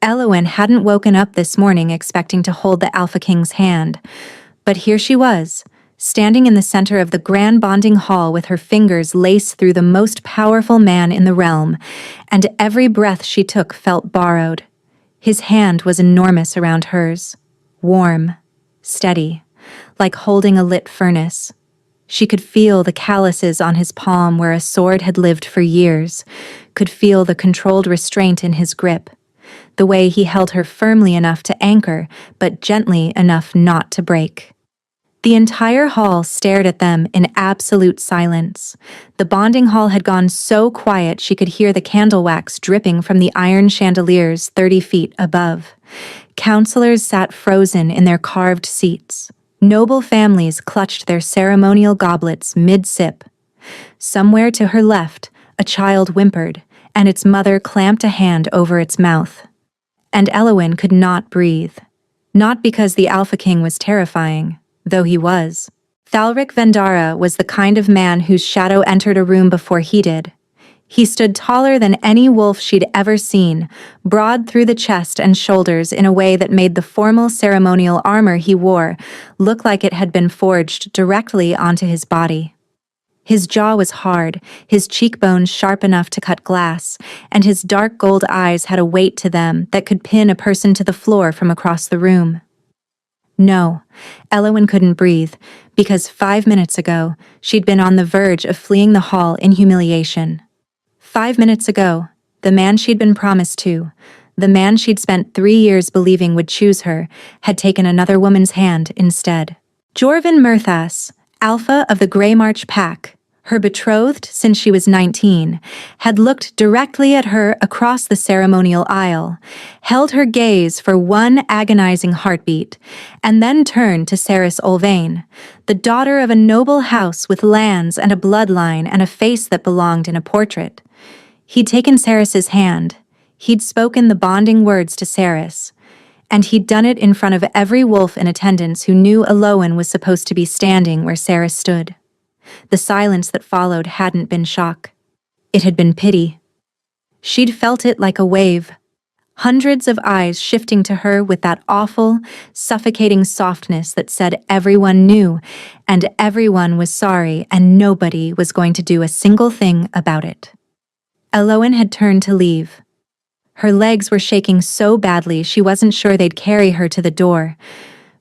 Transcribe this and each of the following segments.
Elowen hadn't woken up this morning expecting to hold the Alpha King's hand, but here she was, standing in the center of the grand bonding hall with her fingers laced through the most powerful man in the realm, and every breath she took felt borrowed. His hand was enormous around hers, warm, steady, like holding a lit furnace. She could feel the calluses on his palm where a sword had lived for years, could feel the controlled restraint in his grip, the way he held her firmly enough to anchor, but gently enough not to break. The entire hall stared at them in absolute silence. The bonding hall had gone so quiet she could hear the candle wax dripping from the iron chandeliers 30 feet above. Counselors sat frozen in their carved seats. Noble families clutched their ceremonial goblets mid-sip. Somewhere to her left, a child whimpered, and its mother clamped a hand over its mouth. And Elowen could not breathe. Not because the Alpha King was terrifying, though he was. Thalric Vendara was the kind of man whose shadow entered a room before he did. He stood taller than any wolf she'd ever seen, broad through the chest and shoulders in a way that made the formal ceremonial armor he wore look like it had been forged directly onto his body. His jaw was hard, his cheekbones sharp enough to cut glass, and his dark gold eyes had a weight to them that could pin a person to the floor from across the room. No, Elowen couldn't breathe, because 5 minutes ago, she'd been on the verge of fleeing the hall in humiliation. 5 minutes ago, the man she'd been promised to, the man she'd spent 3 years believing would choose her, had taken another woman's hand instead. Jorvin Murthas, Alpha of the Grey March Pack, her betrothed since she was 19, had looked directly at her across the ceremonial aisle, held her gaze for one agonizing heartbeat, and then turned to Cerys Olvain, the daughter of a noble house with lands and a bloodline and a face that belonged in a portrait. He'd taken Cerys's hand, he'd spoken the bonding words to Cerys, and he'd done it in front of every wolf in attendance who knew Elowen was supposed to be standing where Cerys stood. The silence that followed hadn't been shock. It had been pity. She'd felt it like a wave. Hundreds of eyes shifting to her with that awful, suffocating softness that said everyone knew, and everyone was sorry, and nobody was going to do a single thing about it. Elowen had turned to leave. Her legs were shaking so badly she wasn't sure they'd carry her to the door,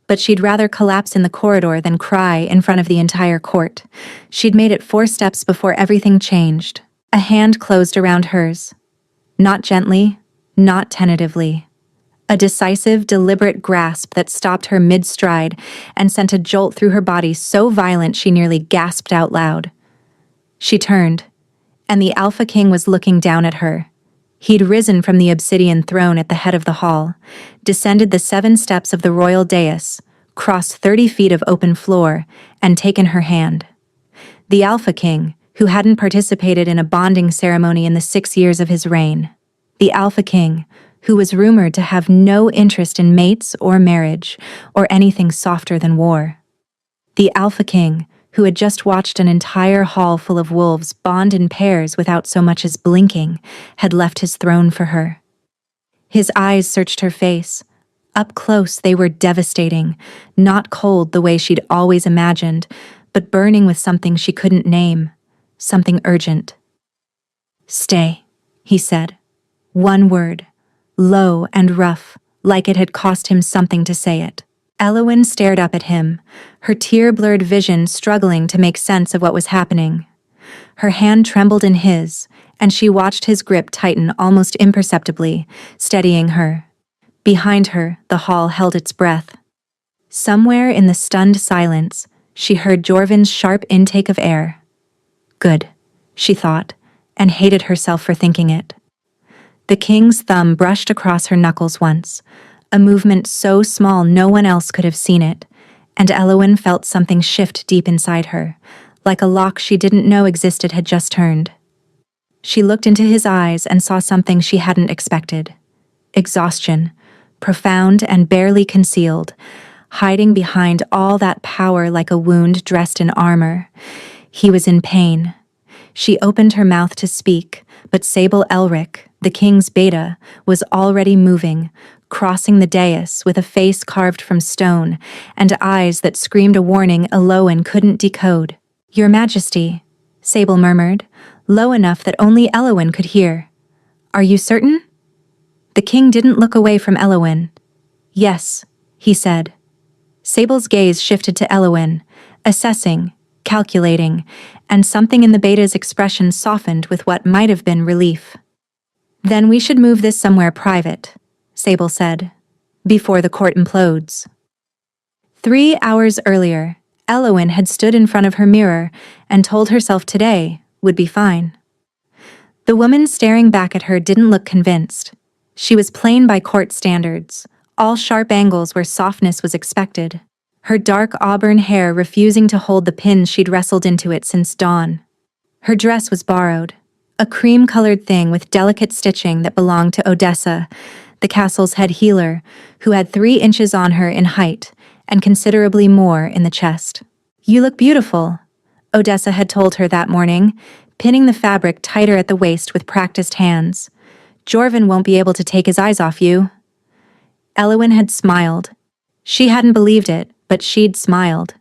but she'd rather collapse in the corridor than cry in front of the entire court. She'd made it 4 steps before everything changed. A hand closed around hers. Not gently, not tentatively. A decisive, deliberate grasp that stopped her mid-stride and sent a jolt through her body so violent she nearly gasped out loud. She turned, and the Alpha King was looking down at her. He'd risen from the obsidian throne at the head of the hall, descended the 7 steps of the royal dais, crossed 30 feet of open floor, and taken her hand. The Alpha King, who hadn't participated in a bonding ceremony in the 6 years of his reign. The Alpha King, who was rumored to have no interest in mates or marriage, or anything softer than war. The Alpha King, who had just watched an entire hall full of wolves bond in pairs without so much as blinking, had left his throne for her. His eyes searched her face. Up close they were devastating, not cold the way she'd always imagined, but burning with something she couldn't name, something urgent. "Stay," he said. One word, low and rough, like it had cost him something to say it. Elowen stared up at him, her tear-blurred vision struggling to make sense of what was happening. Her hand trembled in his, and she watched his grip tighten almost imperceptibly, steadying her. Behind her, the hall held its breath. Somewhere in the stunned silence, she heard Jorvin's sharp intake of air. Good, she thought, and hated herself for thinking it. The king's thumb brushed across her knuckles once, a movement so small no one else could have seen it, and Elowen felt something shift deep inside her, like a lock she didn't know existed had just turned. She looked into his eyes and saw something she hadn't expected. Exhaustion, profound and barely concealed, hiding behind all that power like a wound dressed in armor. He was in pain. She opened her mouth to speak, but Sable Elric, The king's beta was already moving, crossing the dais with a face carved from stone and eyes that screamed a warning Elowen couldn't decode. "Your Majesty," Sable murmured, low enough that only Elowen could hear. "Are you certain?" The king didn't look away from Elowen. "Yes," he said. Sable's gaze shifted to Elowen, assessing, calculating, and something in the beta's expression softened with what might have been relief. "Then we should move this somewhere private," Sable said, "before the court implodes." 3 hours earlier, Elowen had stood in front of her mirror and told herself today would be fine. The woman staring back at her didn't look convinced. She was plain by court standards, all sharp angles where softness was expected. Her dark auburn hair refusing to hold the pins she'd wrestled into it since dawn. Her dress was borrowed, a cream-colored thing with delicate stitching that belonged to Odessa, the castle's head healer, who had 3 inches on her in height and considerably more in the chest. "You look beautiful," Odessa had told her that morning, pinning the fabric tighter at the waist with practiced hands. "Jorvin won't be able to take his eyes off you." Elowen had smiled. She hadn't believed it, but she'd smiled.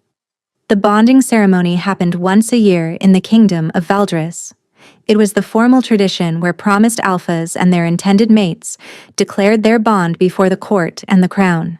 The bonding ceremony happened once a year in the kingdom of Valdris. It was the formal tradition where promised alphas and their intended mates declared their bond before the court and the crown.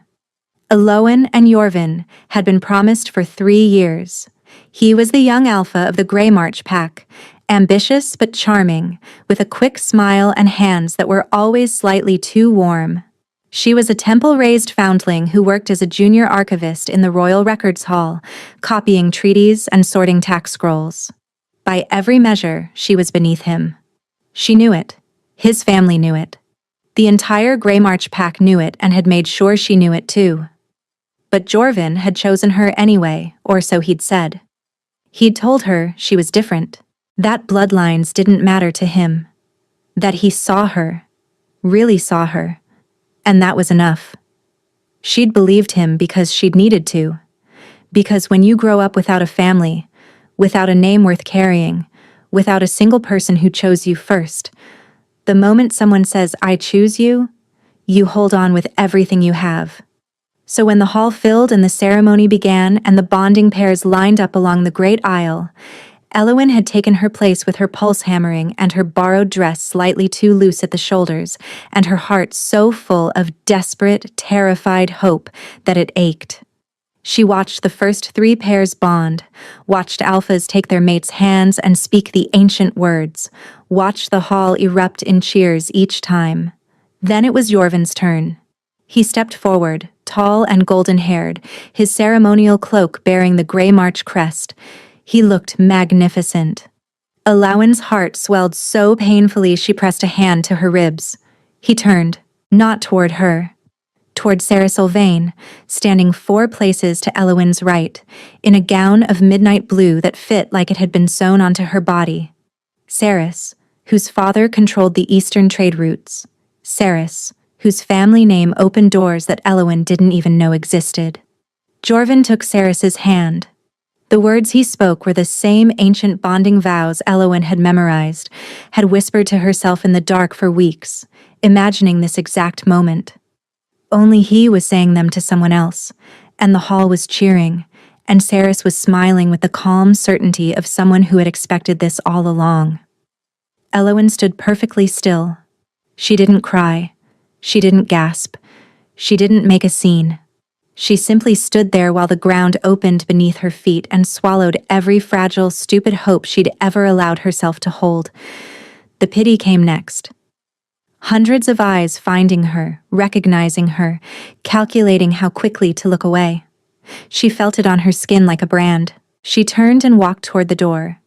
Elowen and Jorvin had been promised for 3 years. He was the young alpha of the Grey March pack, ambitious but charming, with a quick smile and hands that were always slightly too warm. She was a temple-raised foundling who worked as a junior archivist in the Royal Records Hall, copying treaties and sorting tax scrolls. By every measure, she was beneath him. She knew it. His family knew it. The entire Grey March pack knew it and had made sure she knew it too. But Jorvin had chosen her anyway, or so he'd said. He'd told her she was different. That bloodlines didn't matter to him. That he saw her. Really saw her. And that was enough. She'd believed him because she'd needed to. Because when you grow up without a family, without a name worth carrying, without a single person who chose you first, the moment someone says, "I choose you," you hold on with everything you have. So when the hall filled and the ceremony began and the bonding pairs lined up along the great aisle, Elowen had taken her place with her pulse hammering and her borrowed dress slightly too loose at the shoulders, and her heart so full of desperate, terrified hope that it ached. She watched the first 3 pairs bond, watched alphas take their mates' hands and speak the ancient words, watched the hall erupt in cheers each time. Then it was Jorvin's turn. He stepped forward, tall and golden-haired, his ceremonial cloak bearing the Grey March crest. He looked magnificent. Elowen's heart swelled so painfully she pressed a hand to her ribs. He turned, not toward her. Toward Sarah Sylvain, standing 4 places to Elowen's right, in a gown of midnight blue that fit like it had been sewn onto her body. Saris, whose father controlled the eastern trade routes. Saris, whose family name opened doors that Elowen didn't even know existed. Jorvin took Saris's hand. The words he spoke were the same ancient bonding vows Elowen had memorized, had whispered to herself in the dark for weeks, imagining this exact moment. Only he was saying them to someone else, and the hall was cheering, and Saris was smiling with the calm certainty of someone who had expected this all along. Elowen stood perfectly still. She didn't cry. She didn't gasp. She didn't make a scene. She simply stood there while the ground opened beneath her feet and swallowed every fragile, stupid hope she'd ever allowed herself to hold. The pity came next. Hundreds of eyes finding her, recognizing her, calculating how quickly to look away. She felt it on her skin like a brand. She turned and walked toward the door.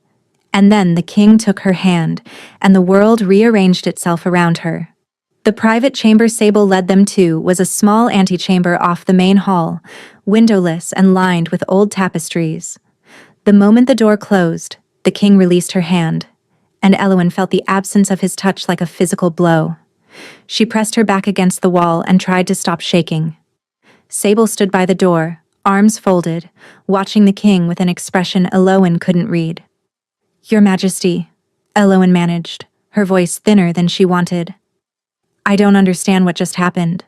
And then the king took her hand, and the world rearranged itself around her. The private chamber Sable led them to was a small antechamber off the main hall, windowless and lined with old tapestries. The moment the door closed, the king released her hand, and Elowen felt the absence of his touch like a physical blow. She pressed her back against the wall and tried to stop shaking. Sable stood by the door, arms folded, watching the king with an expression Elowen couldn't read. "Your Majesty," Elowen managed, her voice thinner than she wanted. I don't understand what just happened.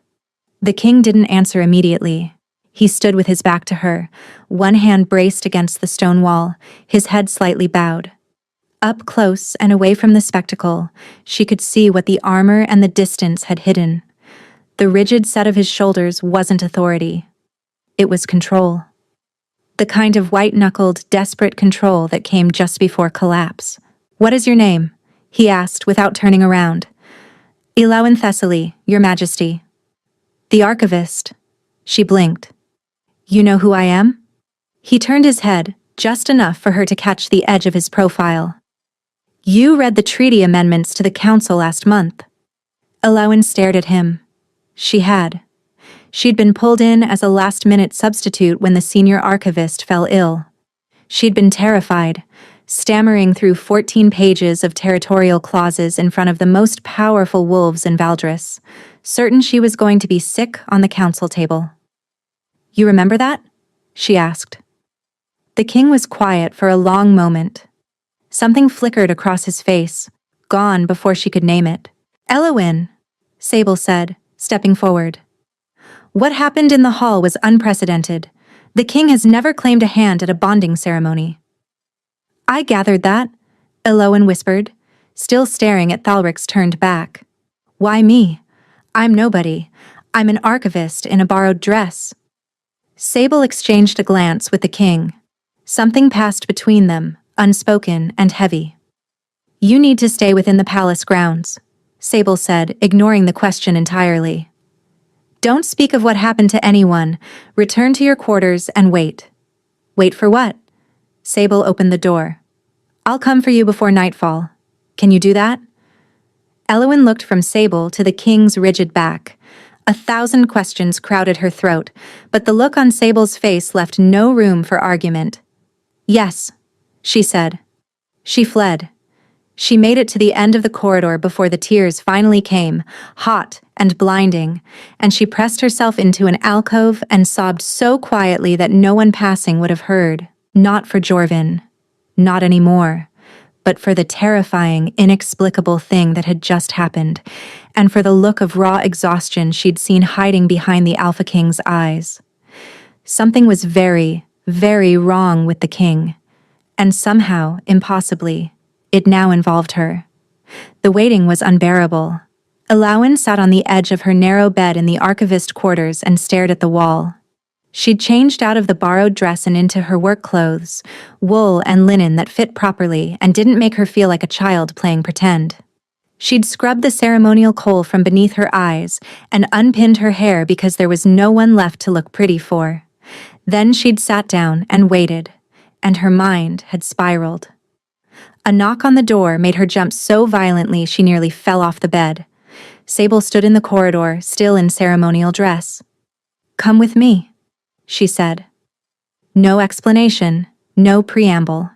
The king didn't answer immediately. He stood with his back to her, one hand braced against the stone wall, his head slightly bowed. Up close and away from the spectacle, she could see what the armor and the distance had hidden. The rigid set of his shoulders wasn't authority. It was control. The kind of white-knuckled, desperate control that came just before collapse. "What is your name?" he asked without turning around. "Elowen Thessaly, Your Majesty." "The archivist." She blinked. "You know who I am?" He turned his head, just enough for her to catch the edge of his profile. "You read the treaty amendments to the council last month." Elowen stared at him. She had. She'd been pulled in as a last-minute substitute when the senior archivist fell ill. She'd been terrified, stammering through 14 pages of territorial clauses in front of the most powerful wolves in Valdris, certain she was going to be sick on the council table. "You remember that?" she asked. The king was quiet for a long moment. Something flickered across his face, gone before she could name it. "Elowen," Sable said, stepping forward. "What happened in the hall was unprecedented. The king has never claimed a hand at a bonding ceremony." "I gathered that," Elowen whispered, still staring at Thalric's turned back. "Why me? I'm nobody. I'm an archivist in a borrowed dress." Sable exchanged a glance with the king. Something passed between them, unspoken and heavy. "You need to stay within the palace grounds," Sable said, ignoring the question entirely. "Don't speak of what happened to anyone. Return to your quarters and wait." "Wait for what?" Sable opened the door. "I'll come for you before nightfall. Can you do that?" Elowen looked from Sable to the king's rigid back. 1,000 questions crowded her throat, but the look on Sable's face left no room for argument. "Yes," she said. She fled. She made it to the end of the corridor before the tears finally came, hot and blinding, and she pressed herself into an alcove and sobbed so quietly that no one passing would have heard. Not for Jorvin. Not anymore. But for the terrifying, inexplicable thing that had just happened, and for the look of raw exhaustion she'd seen hiding behind the Alpha King's eyes. Something was very, very wrong with the king, and somehow, impossibly, it now involved her. The waiting was unbearable. Elowen sat on the edge of her narrow bed in the archivist quarters and stared at the wall. She'd changed out of the borrowed dress and into her work clothes, wool and linen that fit properly and didn't make her feel like a child playing pretend. She'd scrubbed the ceremonial coal from beneath her eyes and unpinned her hair because there was no one left to look pretty for. Then she'd sat down and waited, and her mind had spiraled. A knock on the door made her jump so violently she nearly fell off the bed. Sable stood in the corridor, still in ceremonial dress. "Come with me," she said. No explanation, no preamble.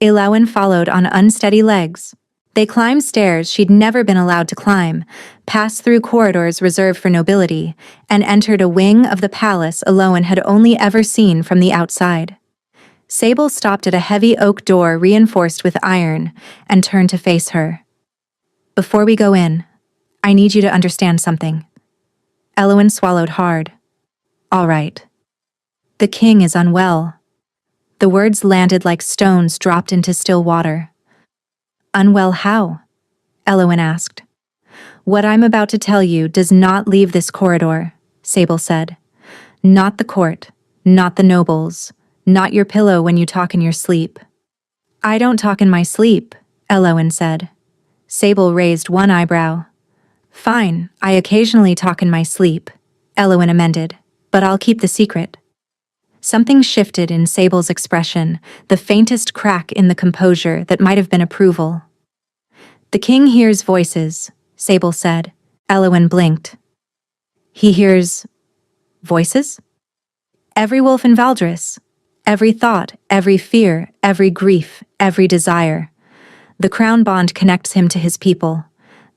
Elowen followed on unsteady legs. They climbed stairs she'd never been allowed to climb, passed through corridors reserved for nobility, and entered a wing of the palace Elowen had only ever seen from the outside. Sable stopped at a heavy oak door reinforced with iron and turned to face her. "Before we go in, I need you to understand something." Elowen swallowed hard. "All right. The king is unwell." The words landed like stones dropped into still water. "Unwell how?" Elowen asked. "What I'm about to tell you does not leave this corridor," Sable said. "Not the court, not the nobles, not your pillow when you talk in your sleep." "I don't talk in my sleep," Elowen said. Sable raised one eyebrow. "Fine, I occasionally talk in my sleep," Elowen amended, "but I'll keep the secret." Something shifted in Sable's expression, the faintest crack in the composure that might have been approval. "The king hears voices," Sable said. Elowen blinked. "He hears voices?" "Every wolf in Valdris. Every thought, every fear, every grief, every desire. The crown bond connects him to his people.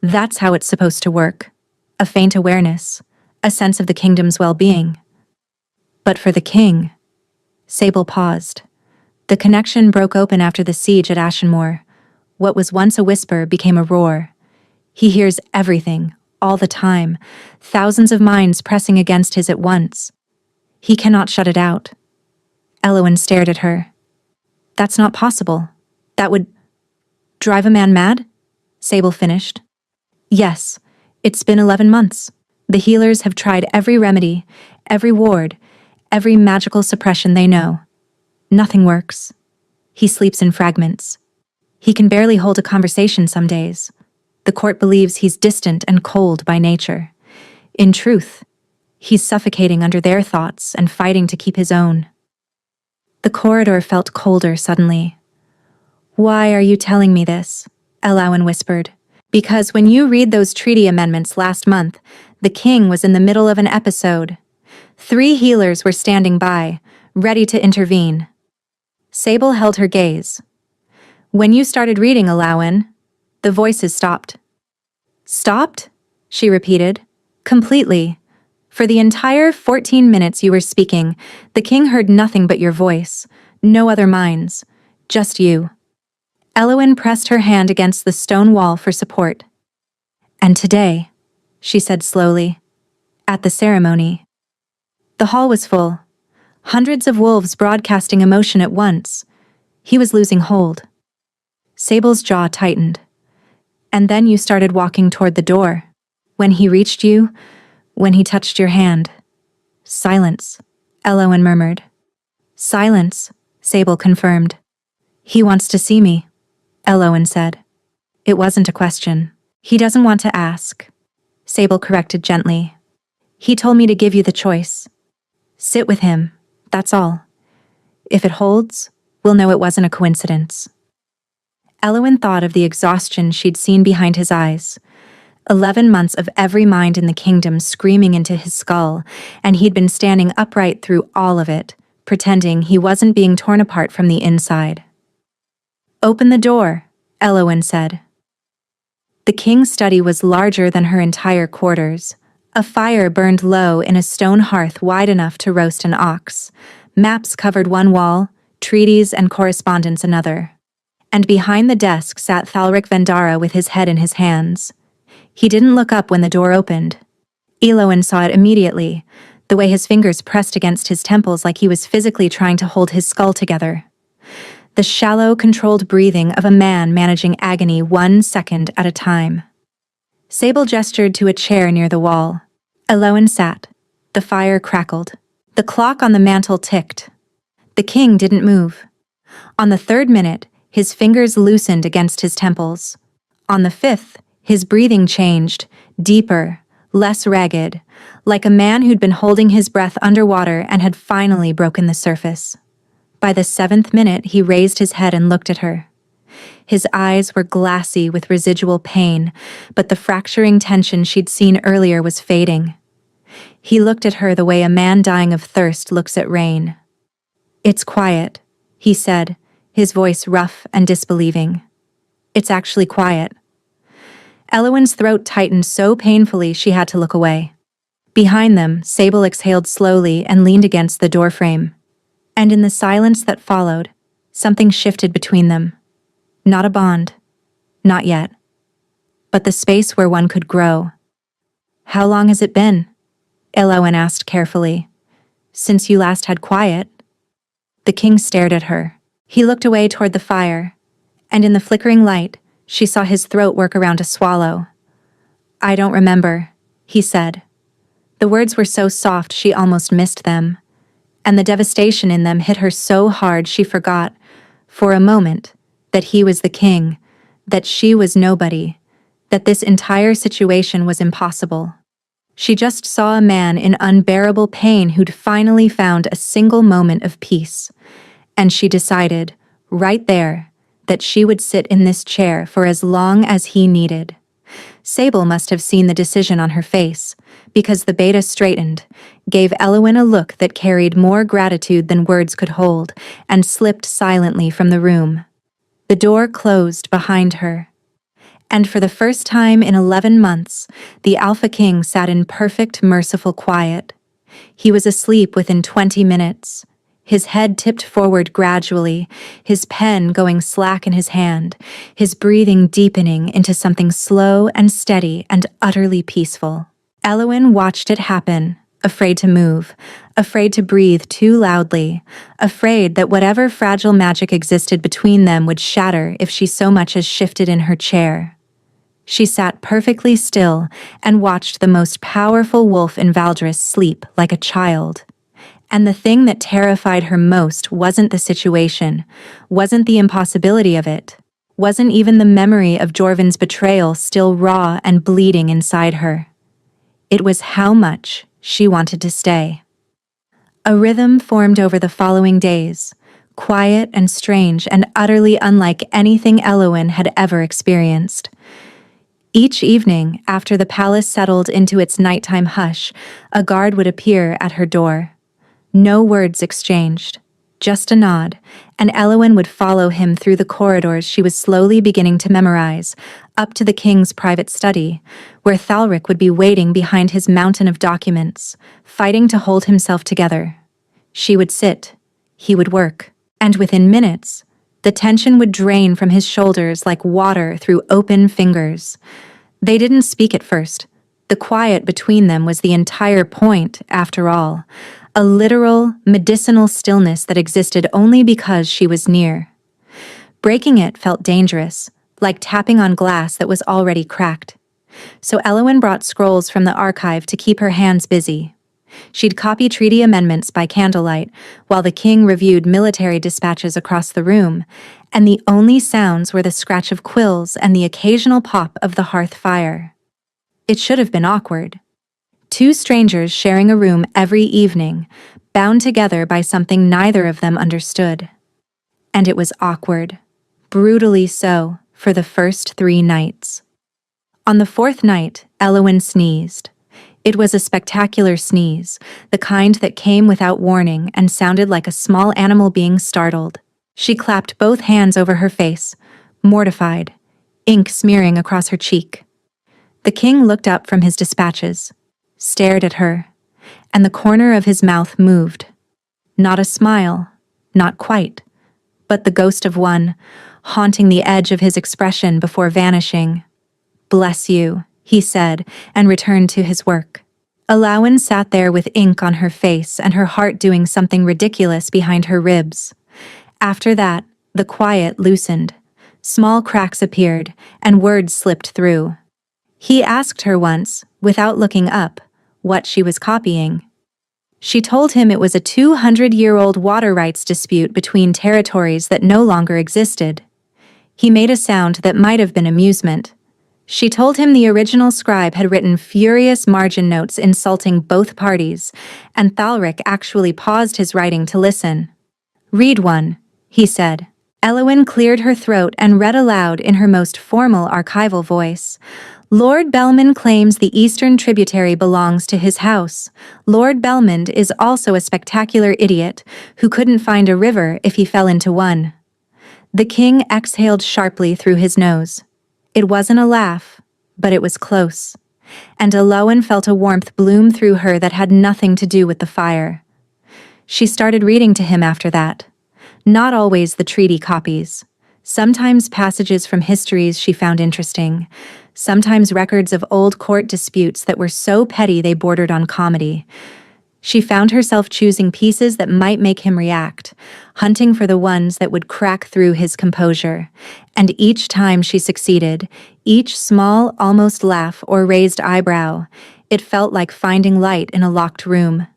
That's how it's supposed to work. A faint awareness, a sense of the kingdom's well-being. But for the king..." Sable paused. The connection broke open after the siege at Ashenmoor. What was once a whisper became a roar. He hears everything, all the time, thousands of minds pressing against his at once. He cannot shut it out. Elowen stared at her. That's not possible. That would drive a man mad? Sable finished. Yes, it's been 11 months. The healers have tried every remedy, every ward, every magical suppression they know. Nothing works. He sleeps in fragments. He can barely hold a conversation some days. The court believes he's distant and cold by nature. In truth, he's suffocating under their thoughts and fighting to keep his own. The corridor felt colder suddenly. Why are you telling me this? Elowen whispered. Because when you read those treaty amendments last month, the king was in the middle of an episode. 3 healers were standing by, ready to intervene. Sable held her gaze. When you started reading, Elowen, the voices stopped. Stopped? She repeated. Completely. For the entire 14 minutes you were speaking, the king heard nothing but your voice, no other minds, just you. Elowen pressed her hand against the stone wall for support. And today, she said slowly, at the ceremony. The hall was full. Hundreds of wolves broadcasting emotion at once. He was losing hold. Sable's jaw tightened. And then you started walking toward the door. When he reached you, when he touched your hand. Silence, Elowen murmured. Silence, Sable confirmed. He wants to see me, Elowen said. It wasn't a question. He doesn't want to ask. Sable corrected gently. He told me to give you the choice. Sit with him, that's all. If it holds, we'll know it wasn't a coincidence. Elowen thought of the exhaustion she'd seen behind his eyes. 11 months of every mind in the kingdom screaming into his skull, and he'd been standing upright through all of it, pretending he wasn't being torn apart from the inside. Open the door, Elowen said. The king's study was larger than her entire quarters. A fire burned low in a stone hearth wide enough to roast an ox. Maps covered one wall, treaties and correspondence another. And behind the desk sat Thalric Vendara with his head in his hands. He didn't look up when the door opened. Elowen saw it immediately, the way his fingers pressed against his temples like he was physically trying to hold his skull together. The shallow, controlled breathing of a man managing agony 1 second at a time. Sable gestured to a chair near the wall. Elowen sat. The fire crackled. The clock on the mantel ticked. The king didn't move. On the 3rd minute, his fingers loosened against his temples. On the 5th, his breathing changed, deeper, less ragged, like a man who'd been holding his breath underwater and had finally broken the surface. By the 7th minute, he raised his head and looked at her. His eyes were glassy with residual pain, but the fracturing tension she'd seen earlier was fading. He looked at her the way a man dying of thirst looks at rain. It's quiet, he said, his voice rough and disbelieving. It's actually quiet. Elowen's throat tightened so painfully she had to look away. Behind them, Sable exhaled slowly and leaned against the doorframe. And in the silence that followed, something shifted between them. Not a bond. Not yet. But the space where one could grow. How long has it been? Elowen asked carefully. Since you last had quiet? The king stared at her. He looked away toward the fire, and in the flickering light, she saw his throat work around a swallow. I don't remember, he said. The words were so soft she almost missed them, and the devastation in them hit her so hard she forgot, for a moment, that he was the king, that she was nobody, that this entire situation was impossible. She just saw a man in unbearable pain who'd finally found a single moment of peace, and she decided, right there, that she would sit in this chair for as long as he needed. Sable must have seen the decision on her face, because the beta straightened, gave Elowen a look that carried more gratitude than words could hold, and slipped silently from the room. The door closed behind her. And for the first time in 11 months, the Alpha King sat in perfect, merciful quiet. He was asleep within 20 minutes. his head tipped forward gradually, his pen going slack in his hand, his breathing deepening into something slow and steady and utterly peaceful. Elwyn watched it happen, afraid to move, afraid to breathe too loudly, afraid that whatever fragile magic existed between them would shatter if she so much as shifted in her chair. She sat perfectly still and watched the most powerful wolf in Valdris sleep like a child. And the thing that terrified her most wasn't the situation, wasn't the impossibility of it, wasn't even the memory of Jorvin's betrayal still raw and bleeding inside her. It was how much she wanted to stay. A rhythm formed over the following days, quiet and strange and utterly unlike anything Elwyn had ever experienced. Each evening, after the palace settled into its nighttime hush, a guard would appear at her door. No words exchanged, just a nod, and Elwyn would follow him through the corridors she was slowly beginning to memorize, up to the king's private study, where Thalric would be waiting behind his mountain of documents, fighting to hold himself together. She would sit, he would work, and within minutes, the tension would drain from his shoulders like water through open fingers. They didn't speak at first. The quiet between them was the entire point, after all. A literal, medicinal stillness that existed only because she was near. Breaking it felt dangerous, like tapping on glass that was already cracked. So Elwyn brought scrolls from the archive to keep her hands busy. She'd copy treaty amendments by candlelight, while the king reviewed military dispatches across the room, and the only sounds were the scratch of quills and the occasional pop of the hearth fire. It should have been awkward. Two strangers sharing a room every evening, bound together by something neither of them understood. And it was awkward, brutally so, for the first 3 nights. On the 4th night, Elwyn sneezed. It was a spectacular sneeze, the kind that came without warning and sounded like a small animal being startled. She clapped both hands over her face, mortified, ink smearing across her cheek. The king looked up from his dispatches, stared at her, and the corner of his mouth moved. Not a smile, not quite, but the ghost of one, haunting the edge of his expression before vanishing. "Bless you," he said, and returned to his work. Elwyn sat there with ink on her face and her heart doing something ridiculous behind her ribs. After that, the quiet loosened. Small cracks appeared, and words slipped through. He asked her once, without looking up, what she was copying. She told him it was a 200-year-old water rights dispute between territories that no longer existed. He made a sound that might have been amusement. She told him the original scribe had written furious margin notes insulting both parties, and Thalric actually paused his writing to listen. "Read one," he said. Elwyn cleared her throat and read aloud in her most formal archival voice. "Lord Belmond claims the eastern tributary belongs to his house. Lord Belmond is also a spectacular idiot who couldn't find a river if he fell into one." The king exhaled sharply through his nose. It wasn't a laugh, but it was close. And Elwyn felt a warmth bloom through her that had nothing to do with the fire. She started reading to him after that. Not always the treaty copies. Sometimes passages from histories she found interesting. Sometimes records of old court disputes that were so petty they bordered on comedy. She found herself choosing pieces that might make him react, hunting for the ones that would crack through his composure. And each time she succeeded, each small, almost laugh or raised eyebrow, it felt like finding light in a locked room.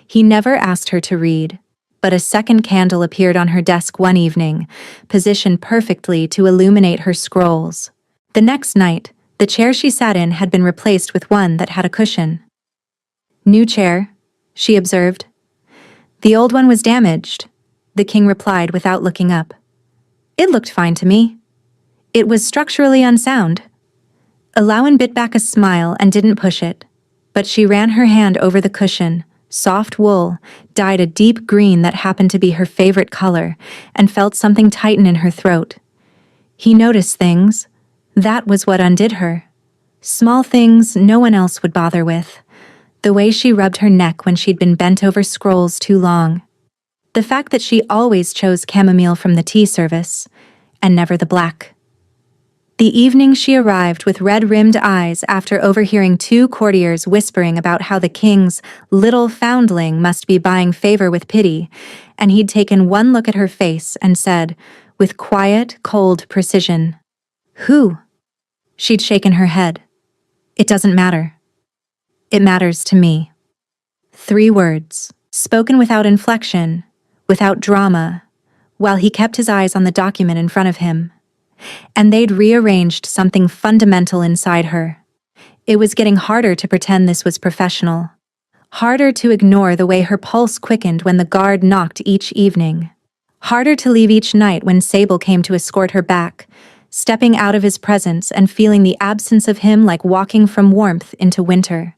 He never asked her to read, but a second candle appeared on her desk one evening, positioned perfectly to illuminate her scrolls. The next night, the chair she sat in had been replaced with one that had a cushion. "New chair," she observed. "The old one was damaged," the king replied without looking up. "It looked fine to me. It was structurally unsound." Elwyn bit back a smile and didn't push it, but she ran her hand over the cushion, soft wool, dyed a deep green that happened to be her favorite color, and felt something tighten in her throat. He noticed things. That was what undid her. Small things no one else would bother with. The way she rubbed her neck when she'd been bent over scrolls too long. The fact that she always chose chamomile from the tea service, and never the black. The evening she arrived with red-rimmed eyes after overhearing two courtiers whispering about how the king's little foundling must be buying favor with pity, and he'd taken one look at her face and said, with quiet, cold precision, "Who?" She'd shaken her head. "It doesn't matter. It matters to me." 3 words, spoken without inflection, without drama, while he kept his eyes on the document in front of him. And they'd rearranged something fundamental inside her. It was getting harder to pretend this was professional. Harder to ignore the way her pulse quickened when the guard knocked each evening. Harder to leave each night when Sable came to escort her back, stepping out of his presence and feeling the absence of him like walking from warmth into winter.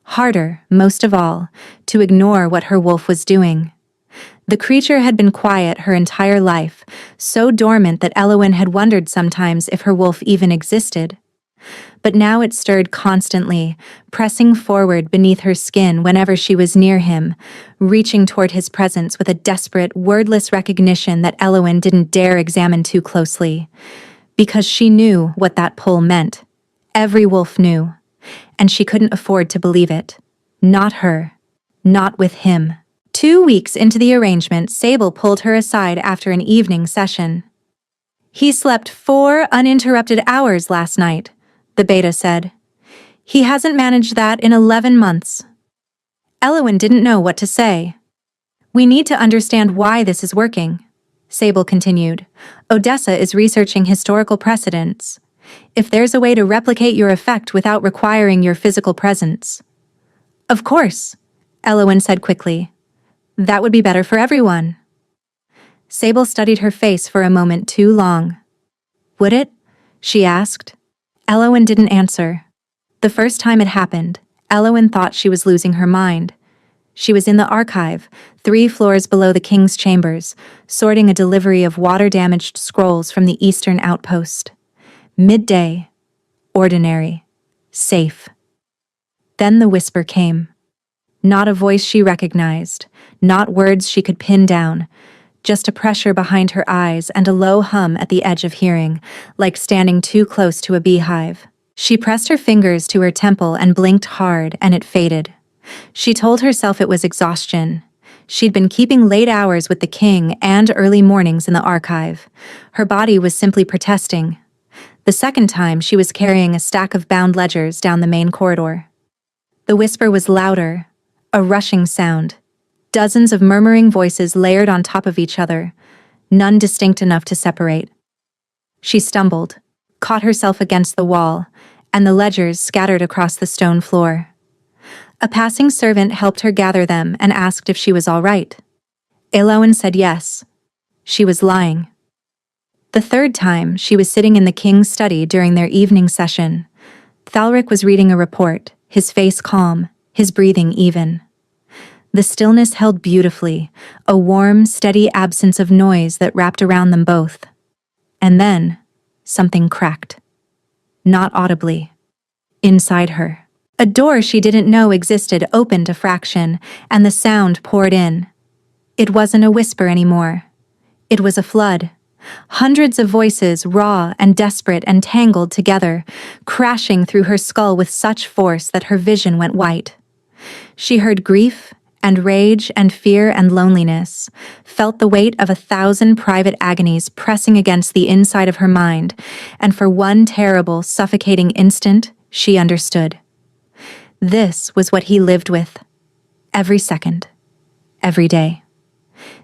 Harder, most of all, to ignore what her wolf was doing. The creature had been quiet her entire life, so dormant that Eowyn had wondered sometimes if her wolf even existed. But now it stirred constantly, pressing forward beneath her skin whenever she was near him, reaching toward his presence with a desperate, wordless recognition that Eowyn didn't dare examine too closely. Because she knew what that pull meant. Every wolf knew. And she couldn't afford to believe it. Not her. Not with him. 2 weeks into the arrangement, Sable pulled her aside after an evening session. "He slept 4 uninterrupted hours last night," the beta said. "He hasn't managed that in 11 months. Eowyn didn't know what to say. "We need to understand why this is working," Sable continued. "Odessa is researching historical precedents. If there's a way to replicate your effect without requiring your physical presence." "Of course," Eowyn said quickly. "That would be better for everyone." Sable studied her face for a moment too long. "Would it?" she asked. Eowyn didn't answer. The first time it happened, Eowyn thought she was losing her mind. She was in the archive, 3 floors below the king's chambers, sorting a delivery of water-damaged scrolls from the eastern outpost. Midday. Ordinary. Safe. Then the whisper came. Not a voice she recognized, not words she could pin down, just a pressure behind her eyes and a low hum at the edge of hearing, like standing too close to a beehive. She pressed her fingers to her temple and blinked hard, and it faded. She told herself it was exhaustion. She'd been keeping late hours with the king and early mornings in the archive. Her body was simply protesting. The second time, she was carrying a stack of bound ledgers down the main corridor. The whisper was louder, a rushing sound. Dozens of murmuring voices layered on top of each other, none distinct enough to separate. She stumbled, caught herself against the wall, and the ledgers scattered across the stone floor. A passing servant helped her gather them and asked if she was all right. Eowyn said yes. She was lying. The third time, she was sitting in the king's study during their evening session. Thalric was reading a report, his face calm, his breathing even. The stillness held beautifully, a warm, steady absence of noise that wrapped around them both. And then, something cracked. Not audibly. Inside her. A door she didn't know existed opened a fraction, and the sound poured in. It wasn't a whisper anymore. It was a flood. Hundreds of voices, raw and desperate and tangled together, crashing through her skull with such force that her vision went white. She heard grief and rage and fear and loneliness, felt the weight of 1,000 private agonies pressing against the inside of her mind, and for one terrible, suffocating instant, she understood. This was what he lived with. Every second. Every day.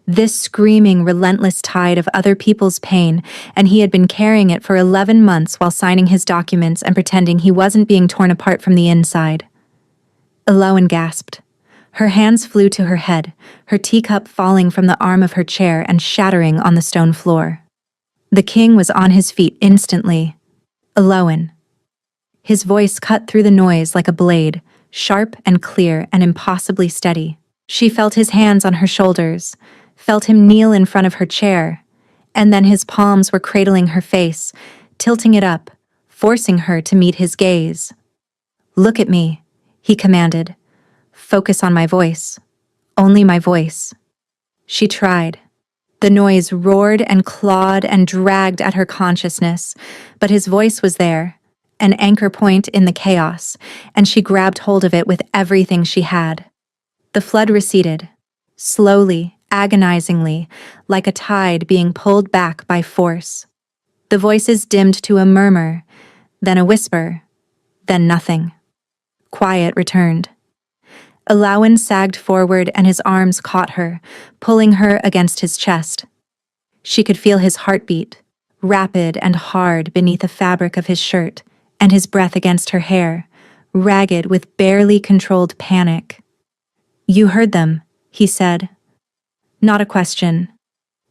This screaming, relentless tide of other people's pain, and he had been carrying it for 11 months while signing his documents and pretending he wasn't being torn apart from the inside. Eowyn gasped. Her hands flew to her head, her teacup falling from the arm of her chair and shattering on the stone floor. The king was on his feet instantly. Eowyn. His voice cut through the noise like a blade, sharp and clear and impossibly steady. She felt his hands on her shoulders, felt him kneel in front of her chair, and then his palms were cradling her face, tilting it up, forcing her to meet his gaze. "Look at me," he commanded. "Focus on my voice. Only my voice." She tried. The noise roared and clawed and dragged at her consciousness, but his voice was there, an anchor point in the chaos, and she grabbed hold of it with everything she had. The flood receded, slowly, agonizingly, like a tide being pulled back by force. The voices dimmed to a murmur, then a whisper, then nothing. Quiet returned. Alawan sagged forward and his arms caught her, pulling her against his chest. She could feel his heartbeat, rapid and hard beneath the fabric of his shirt, and his breath against her hair, ragged with barely controlled panic. "You heard them," he said. Not a question.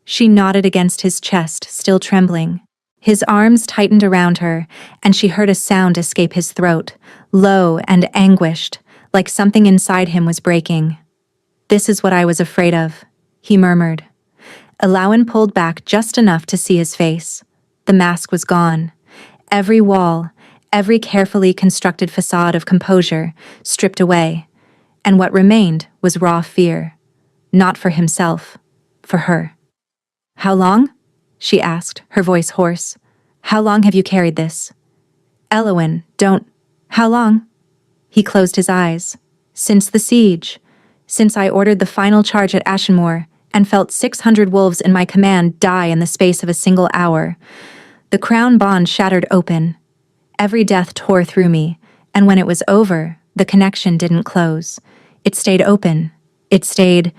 She nodded against his chest, still trembling. His arms tightened around her, and she heard a sound escape his throat, low and anguished, like something inside him was breaking. "This is what I was afraid of," he murmured. Alawan pulled back just enough to see his face. The mask was gone. Every wall, every carefully constructed facade of composure, stripped away. And what remained was raw fear. Not for himself, for her. "How long?" she asked, her voice hoarse. "How long have you carried this?" "Alawan, don't. How long?" He closed his eyes. "Since the siege. Since I ordered the final charge at Ashenmoor and felt 600 wolves in my command die in the space of a single hour. The crown bond shattered open. Every death tore through me, and when it was over, the connection didn't close. It stayed open. It stayed..."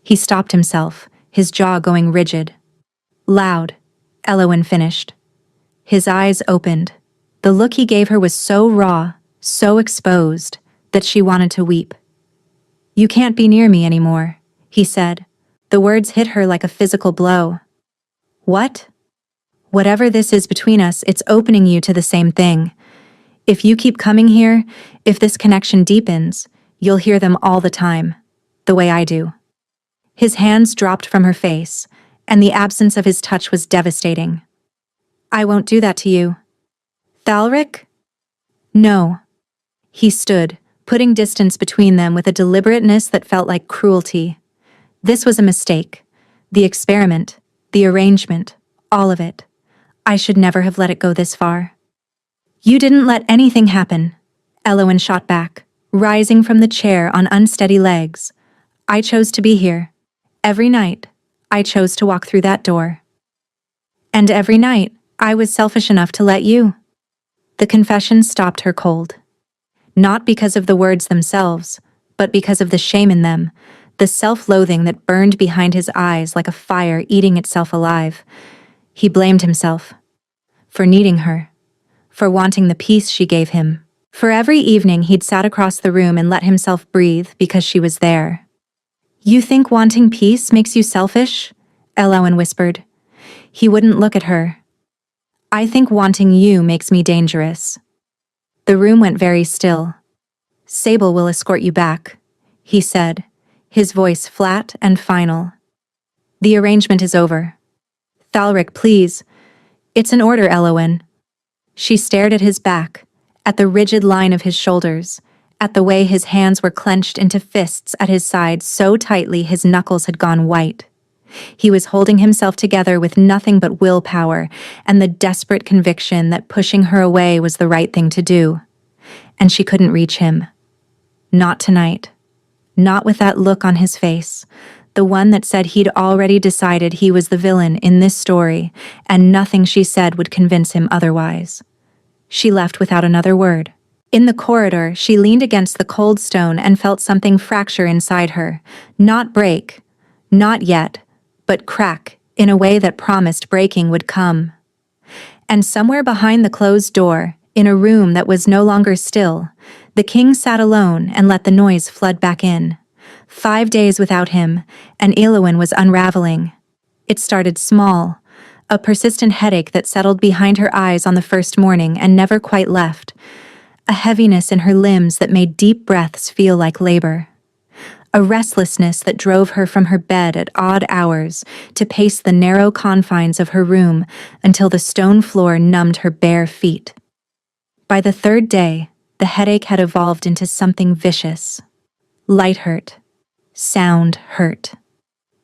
He stopped himself, his jaw going rigid. "Loud," Alawan finished. His eyes opened. The look he gave her was so raw, so exposed, that she wanted to weep. "You can't be near me anymore," he said. The words hit her like a physical blow. "What?" "Whatever this is between us, it's opening you to the same thing. If you keep coming here, if this connection deepens, you'll hear them all the time, the way I do." His hands dropped from her face, and the absence of his touch was devastating. "I won't do that to you." "Thalric?" "No." He stood, putting distance between them with a deliberateness that felt like cruelty. This was a mistake. The experiment, the arrangement, all of it. I should never have let it go this far. "You didn't let anything happen," Alawan shot back, rising from the chair on unsteady legs. "I chose to be here. Every night, I chose to walk through that door. And every night, I was selfish enough to let you." The confession stopped her cold. Not because of the words themselves, but because of the shame in them, the self-loathing that burned behind his eyes like a fire eating itself alive. He blamed himself. For needing her. For wanting the peace she gave him. For every evening he'd sat across the room and let himself breathe because she was there. "You think wanting peace makes you selfish?" Alawan whispered. He wouldn't look at her. "I think wanting you makes me dangerous." The room went very still. "Sable will escort you back," he said, his voice flat and final. "The arrangement is over." "Thalric, please." "It's an order, Alawan." She stared at his back, at the rigid line of his shoulders, at the way his hands were clenched into fists at his sides so tightly his knuckles had gone white. He was holding himself together with nothing but willpower and the desperate conviction that pushing her away was the right thing to do. And she couldn't reach him. Not tonight. Not with that look on his face, the one that said he'd already decided he was the villain in this story, and nothing she said would convince him otherwise. She left without another word. In the corridor, she leaned against the cold stone and felt something fracture inside her. Not break. Not yet. But crack, in a way that promised breaking would come. And somewhere behind the closed door, in a room that was no longer still, the king sat alone and let the noise flood back in. 5 days without him, and Alawan was unraveling. It started small, a persistent headache that settled behind her eyes on the first morning and never quite left, a heaviness in her limbs that made deep breaths feel like labor. A restlessness that drove her from her bed at odd hours to pace the narrow confines of her room until the stone floor numbed her bare feet. By the 3rd day, the headache had evolved into something vicious. Light hurt. Sound hurt.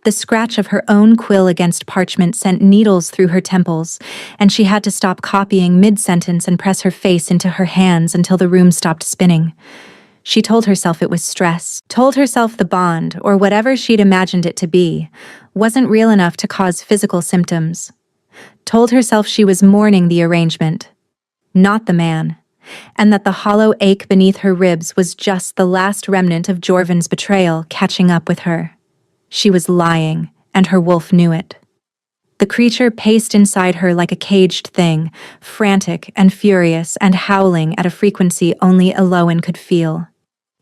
The scratch of her own quill against parchment sent needles through her temples, and she had to stop copying mid-sentence and press her face into her hands until the room stopped spinning. She told herself it was stress, told herself the bond, or whatever she'd imagined it to be, wasn't real enough to cause physical symptoms. Told herself she was mourning the arrangement, not the man, and that the hollow ache beneath her ribs was just the last remnant of Jorvin's betrayal catching up with her. She was lying, and her wolf knew it. The creature paced inside her like a caged thing, frantic and furious and howling at a frequency only Elowen could feel.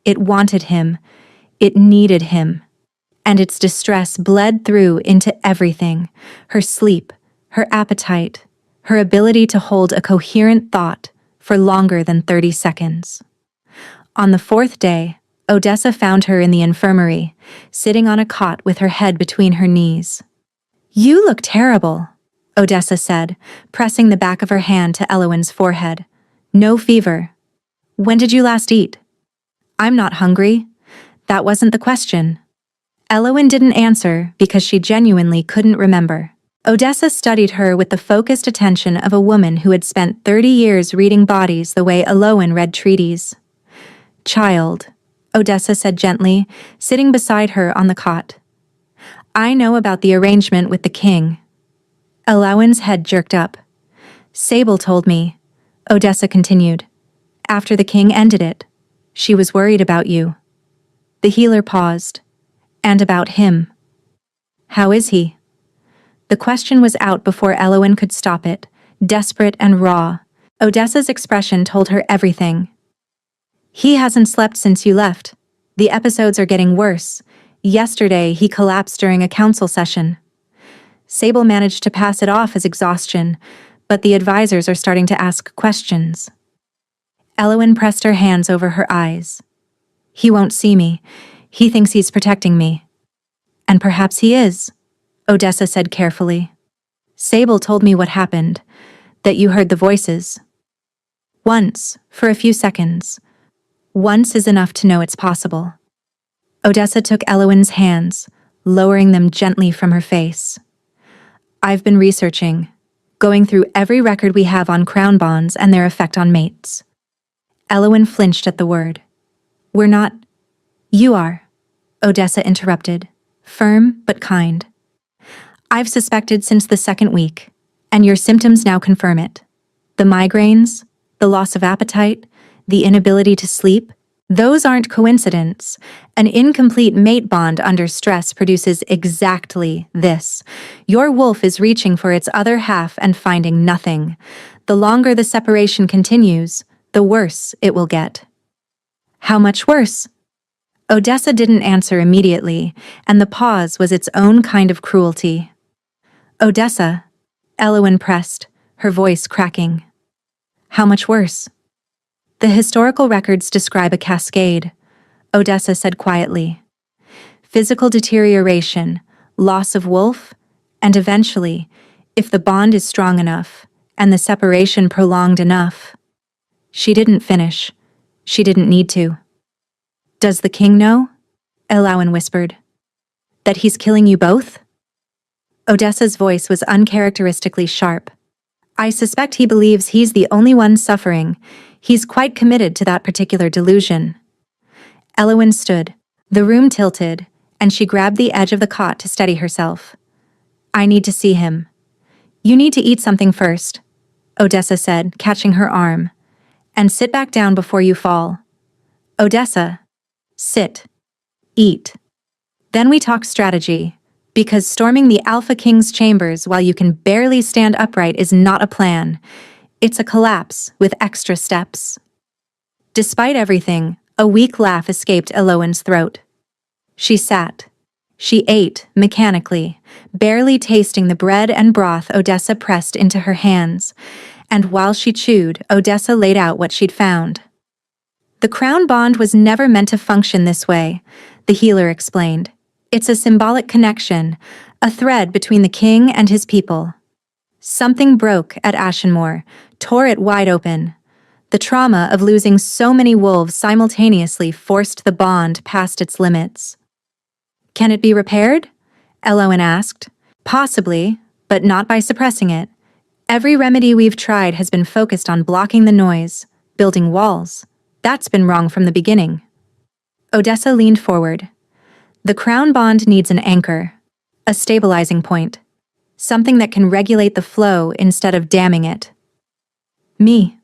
It wanted him. It needed him. And its distress bled through into everything: her sleep, her appetite, her ability to hold a coherent thought for longer than 30 seconds. On the fourth day, Odessa found her in the infirmary, sitting on a cot with her head between her knees. "You look terrible," Odessa said, pressing the back of her hand to Elowen's forehead. "No fever. When did you last eat?" "I'm not hungry." That wasn't the question. Elowen didn't answer because she genuinely couldn't remember. Odessa studied her with the focused attention of a woman who had spent 30 years reading bodies the way Elowen read treaties. "Child," Odessa said gently, sitting beside her on the cot. "I know about the arrangement with the king." Elowen's head jerked up. "Sable told me," Odessa continued. "After the king ended it. She was worried about you." The healer paused. "And about him. How is he?" The question was out before Elowen could stop it, desperate and raw. Odessa's expression told her everything. "He hasn't slept since you left. The episodes are getting worse. Yesterday, he collapsed during a council session. Sable managed to pass it off as exhaustion, but the advisors are starting to ask questions." Elowen pressed her hands over her eyes. "He won't see me. He thinks he's protecting me." "And perhaps he is," Odessa said carefully. "Sable told me what happened, that you heard the voices. Once, for a few seconds. Once is enough to know it's possible." Odessa took Elowen's hands, lowering them gently from her face. "I've been researching, going through every record we have on crown bonds and their effect on mates." Elowen flinched at the word. "We're not—" "You are," Odessa interrupted, firm but kind. "I've suspected since the second week, and your symptoms now confirm it. The migraines, the loss of appetite, the inability to sleep, those aren't coincidence. An incomplete mate bond under stress produces exactly this. Your wolf is reaching for its other half and finding nothing. The longer the separation continues, the worse it will get." "How much worse?" Odessa didn't answer immediately, and the pause was its own kind of cruelty. "Odessa," Elowen pressed, her voice cracking. "How much worse?" "The historical records describe a cascade," Odessa said quietly. "Physical deterioration, loss of wolf, and eventually, if the bond is strong enough, and the separation prolonged enough." She didn't finish. She didn't need to. "Does the king know?" Elowen whispered. "That he's killing you both?" Odessa's voice was uncharacteristically sharp. "I suspect he believes he's the only one suffering. He's quite committed to that particular delusion." Elowen stood. The room tilted, and she grabbed the edge of the cot to steady herself. "I need to see him." "You need to eat something first," Odessa said, catching her arm. "And sit back down before you fall." "Odessa, sit. Eat. Then we talk strategy, because storming the Alpha King's chambers while you can barely stand upright is not a plan. It's a collapse with extra steps." Despite everything, a weak laugh escaped Elowen's throat. She sat. She ate, mechanically, barely tasting the bread and broth Odessa pressed into her hands, and while she chewed, Odessa laid out what she'd found. "The crown bond was never meant to function this way," the healer explained. "It's a symbolic connection, a thread between the king and his people. Something broke at Ashenmoor, tore it wide open. The trauma of losing so many wolves simultaneously forced the bond past its limits." "Can it be repaired?" Elowen asked. Possibly, but not by suppressing it. Every remedy we've tried has been focused on blocking the noise, building walls. That's been wrong from the beginning. Odessa leaned forward. The crown bond needs an anchor, a stabilizing point, something that can regulate the flow instead of damming it. Me,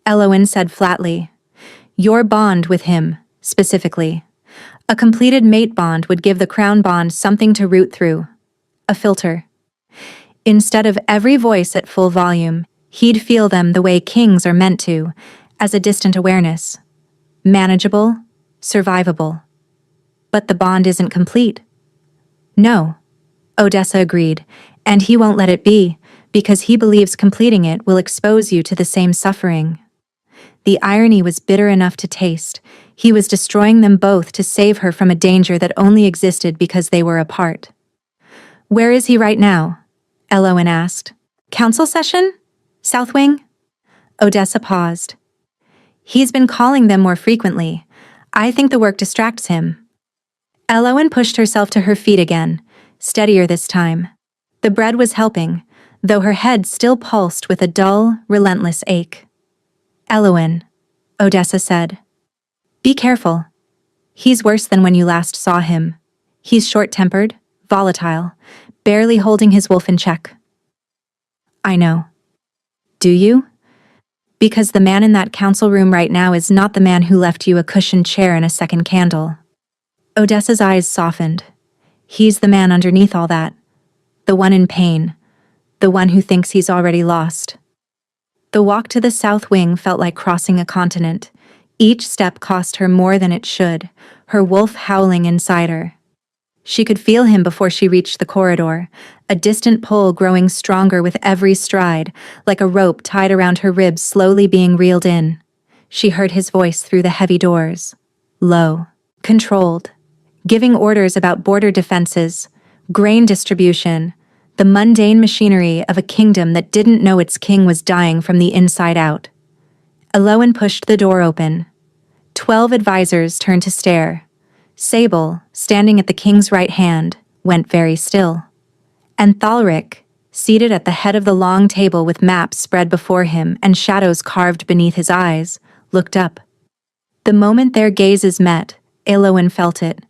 Elowen said flatly. Your bond with him, specifically. A completed mate bond would give the crown bond something to root through. A filter. Instead of every voice at full volume, he'd feel them the way kings are meant to, as a distant awareness. Manageable, survivable. But the bond isn't complete. No, Odessa agreed, and he won't let it be, because he believes completing it will expose you to the same suffering. The irony was bitter enough to taste. He was destroying them both to save her from a danger that only existed because they were apart. Where is he right now? Elowen asked. Council session? South Wing? Odessa paused. He's been calling them more frequently. I think the work distracts him. Elowen pushed herself to her feet again, steadier this time. The bread was helping, though her head still pulsed with a dull, relentless ache. Elowen, Odessa said. Be careful. He's worse than when you last saw him. He's short-tempered, volatile, barely holding his wolf in check. I know. Do you? Because the man in that council room right now is not the man who left you a cushioned chair and a second candle. Odessa's eyes softened. He's the man underneath all that. The one in pain. The one who thinks he's already lost. The walk to the South Wing felt like crossing a continent. Each step cost her more than it should, her wolf howling inside her. She could feel him before she reached the corridor, a distant pull growing stronger with every stride, like a rope tied around her ribs slowly being reeled in. She heard his voice through the heavy doors. Low, controlled, giving orders about border defenses, grain distribution, the mundane machinery of a kingdom that didn't know its king was dying from the inside out. Elowen pushed the door open. 12 advisors turned to stare. Sable, standing at the king's right hand, went very still. And Thalric, seated at the head of the long table with maps spread before him and shadows carved beneath his eyes, looked up. The moment their gazes met, Elowen felt it,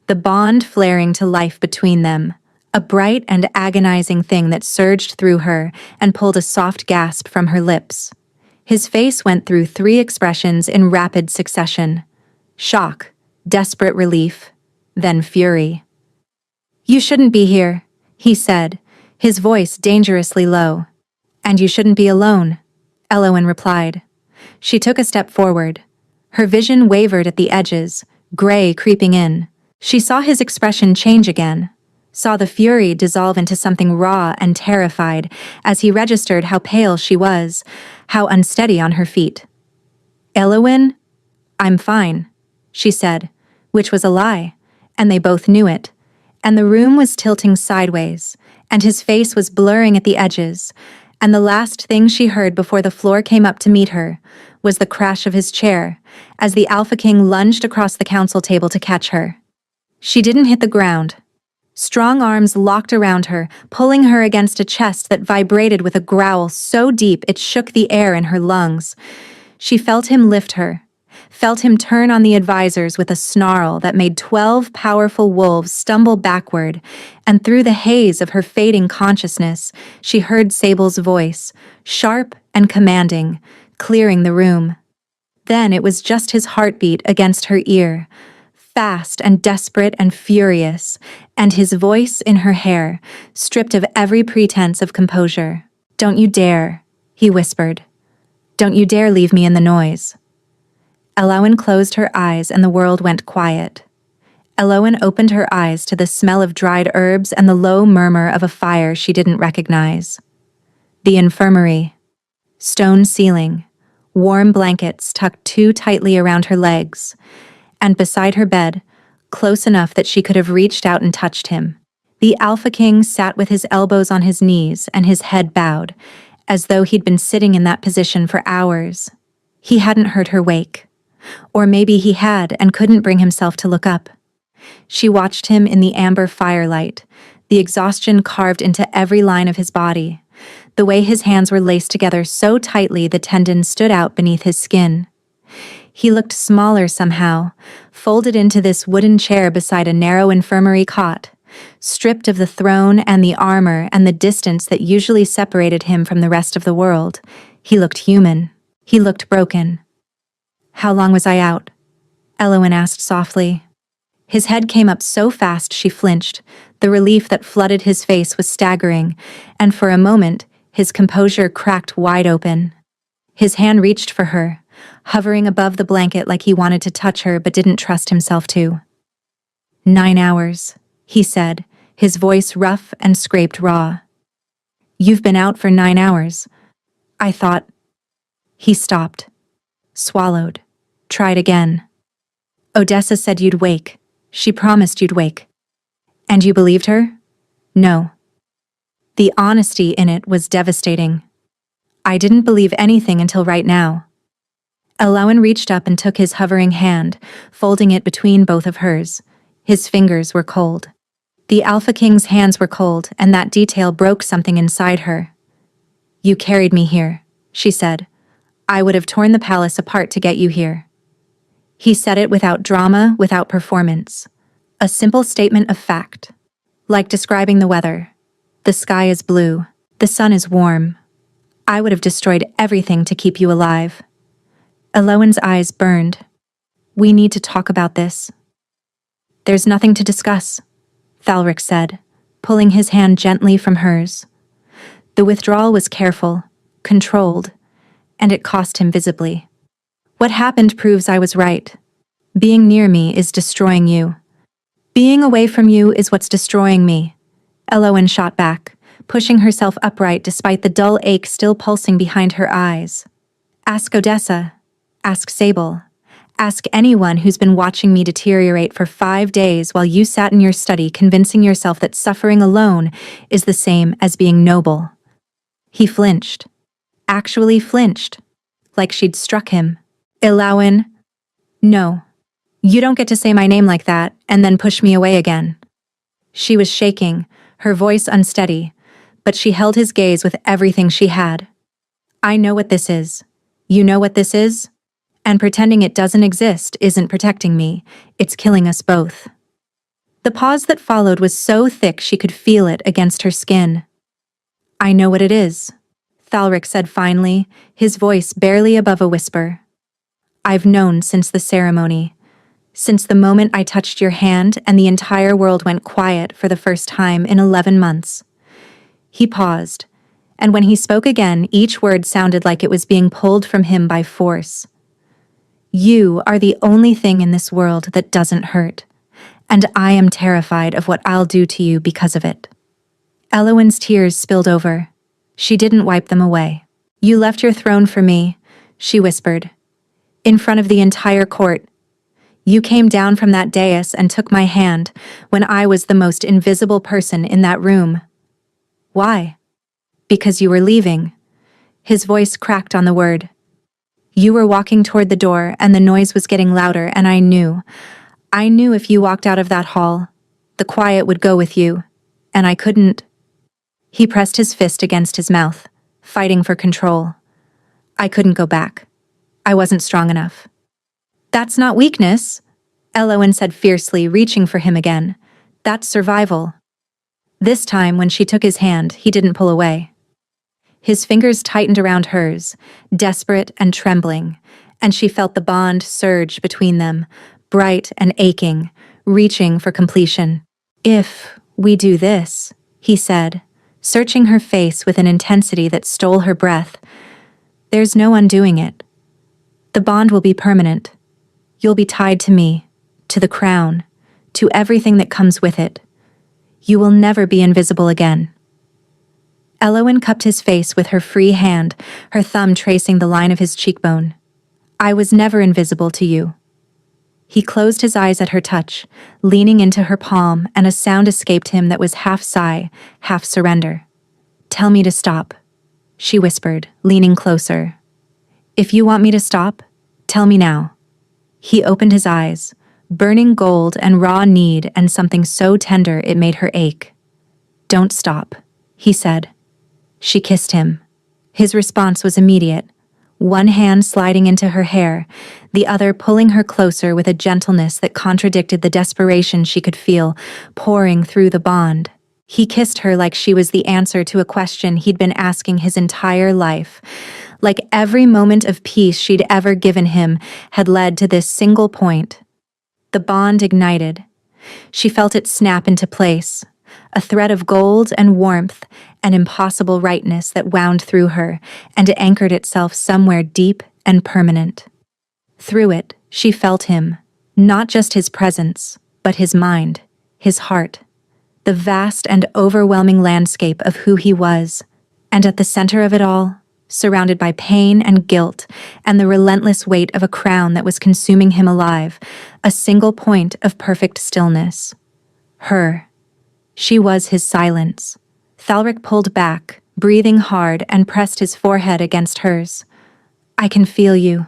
the bond flaring to life between them, a bright and agonizing thing that surged through her and pulled a soft gasp from her lips. His face went through 3 expressions in rapid succession. Shock, desperate relief, then fury. You shouldn't be here, he said, his voice dangerously low. And you shouldn't be alone, Elowen replied. She took a step forward. Her vision wavered at the edges, gray creeping in. She saw his expression change again, saw the fury dissolve into something raw and terrified as he registered how pale she was, how unsteady on her feet. Elowen? I'm fine, she said, which was a lie, and they both knew it. And the room was tilting sideways, and his face was blurring at the edges, and the last thing she heard before the floor came up to meet her was the crash of his chair as the Alpha King lunged across the council table to catch her. She didn't hit the ground. Strong arms locked around her, pulling her against a chest that vibrated with a growl so deep it shook the air in her lungs. She felt him lift her, felt him turn on the advisors with a snarl that made 12 powerful wolves stumble backward, and through the haze of her fading consciousness, she heard Sable's voice, sharp and commanding, clearing the room. Then it was just his heartbeat against her ear, fast and desperate and furious, and his voice in her hair, stripped of every pretense of composure. "Don't you dare," he whispered. "Don't you dare leave me in the noise." Elowen closed her eyes and the world went quiet. Elowen opened her eyes to the smell of dried herbs and the low murmur of a fire she didn't recognize. The infirmary. Stone ceiling. Warm blankets tucked too tightly around her legs. And beside her bed, close enough that she could have reached out and touched him, the Alpha King sat with his elbows on his knees and his head bowed, as though he'd been sitting in that position for hours. He hadn't heard her wake. Or maybe he had and couldn't bring himself to look up. She watched him in the amber firelight, the exhaustion carved into every line of his body. The way his hands were laced together so tightly the tendons stood out beneath his skin. He looked smaller somehow, folded into this wooden chair beside a narrow infirmary cot, stripped of the throne and the armor and the distance that usually separated him from the rest of the world. He looked human. He looked broken. "How long was I out?" Elowen asked softly. His head came up so fast she flinched. The relief that flooded his face was staggering, and for a moment, his composure cracked wide open. His hand reached for her, hovering above the blanket like he wanted to touch her but didn't trust himself to. 9 hours, he said, his voice rough and scraped raw. "You've been out for 9 hours. I thought—" He stopped, swallowed, tried again. "Odessa said you'd wake. She promised you'd wake." "And you believed her?" "No." The honesty in it was devastating. "I didn't believe anything until right now." Elowen reached up and took his hovering hand, folding it between both of hers. His fingers were cold. The Alpha King's hands were cold, and that detail broke something inside her. "You carried me here," she said. "I would have torn the palace apart to get you here." He said it without drama, without performance. A simple statement of fact. Like describing the weather. "The sky is blue. The sun is warm. I would have destroyed everything to keep you alive." Elowen's eyes burned. "We need to talk about this." "There's nothing to discuss," Thalric said, pulling his hand gently from hers. The withdrawal was careful, controlled, and it cost him visibly. "What happened proves I was right. Being near me is destroying you. Being away from you is what's destroying me." Elowen shot back, pushing herself upright despite the dull ache still pulsing behind her eyes. "Ask Odessa. Ask Sable. Ask anyone who's been watching me deteriorate for 5 days while you sat in your study convincing yourself that suffering alone is the same as being noble." He flinched. Actually flinched. Like she'd struck him. "Elowen, no. You don't get to say my name like that and then push me away again." She was shaking, her voice unsteady, but she held his gaze with everything she had. "I know what this is. You know what this is? And pretending it doesn't exist isn't protecting me, it's killing us both." The pause that followed was so thick she could feel it against her skin. "I know what it is," Thalric said finally, his voice barely above a whisper. "I've known since the ceremony. Since the moment I touched your hand and the entire world went quiet for the first time in 11 months. He paused, and when he spoke again, each word sounded like it was being pulled from him by force. "You are the only thing in this world that doesn't hurt, and I am terrified of what I'll do to you because of it." Elowen's tears spilled over. She didn't wipe them away. "You left your throne for me," she whispered, "in front of the entire court. You came down from that dais and took my hand when I was the most invisible person in that room. Why? Because you were leaving." His voice cracked on the word. "You were walking toward the door and the noise was getting louder and I knew if you walked out of that hall, the quiet would go with you, and I couldn't." He pressed his fist against his mouth, fighting for control. "I couldn't go back. I wasn't strong enough." "That's not weakness," Elowen said fiercely, reaching for him again. "That's survival." This time, when she took his hand, he didn't pull away. His fingers tightened around hers, desperate and trembling, and she felt the bond surge between them, bright and aching, reaching for completion. "If we do this," he said, searching her face with an intensity that stole her breath, "there's no undoing it. The bond will be permanent. You'll be tied to me, to the crown, to everything that comes with it. You will never be invisible again." Elowen cupped his face with her free hand, her thumb tracing the line of his cheekbone. "I was never invisible to you." He closed his eyes at her touch, leaning into her palm, and a sound escaped him that was half sigh, half surrender. "Tell me to stop," she whispered, leaning closer. "If you want me to stop, tell me now." He opened his eyes, burning gold and raw need and something so tender it made her ache. "Don't stop," he said. She kissed him. His response was immediate, one hand sliding into her hair, the other pulling her closer with a gentleness that contradicted the desperation she could feel pouring through the bond. He kissed her like she was the answer to a question he'd been asking his entire life, like every moment of peace she'd ever given him had led to this single point. The bond ignited. She felt it snap into place, a thread of gold and warmth, an impossible rightness that wound through her and anchored itself somewhere deep and permanent. Through it, she felt him, not just his presence, but his mind, his heart, the vast and overwhelming landscape of who he was, and at the center of it all, surrounded by pain and guilt and the relentless weight of a crown that was consuming him alive, a single point of perfect stillness. Her. She was his silence. Thalric pulled back, breathing hard, and pressed his forehead against hers. "I can feel you,"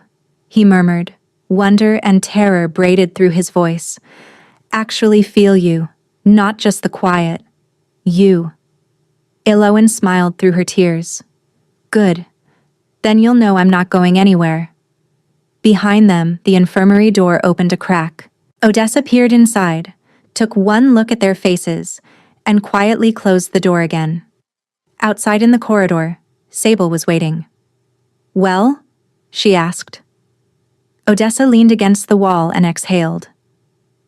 he murmured, wonder and terror braided through his voice. "Actually feel you, not just the quiet. You." Elowen smiled through her tears. "Good. Then you'll know I'm not going anywhere." Behind them, the infirmary door opened a crack. Odessa peered inside, took one look at their faces, and quietly closed the door again. Outside in the corridor, Sable was waiting. "Well?" she asked. Odessa leaned against the wall and exhaled.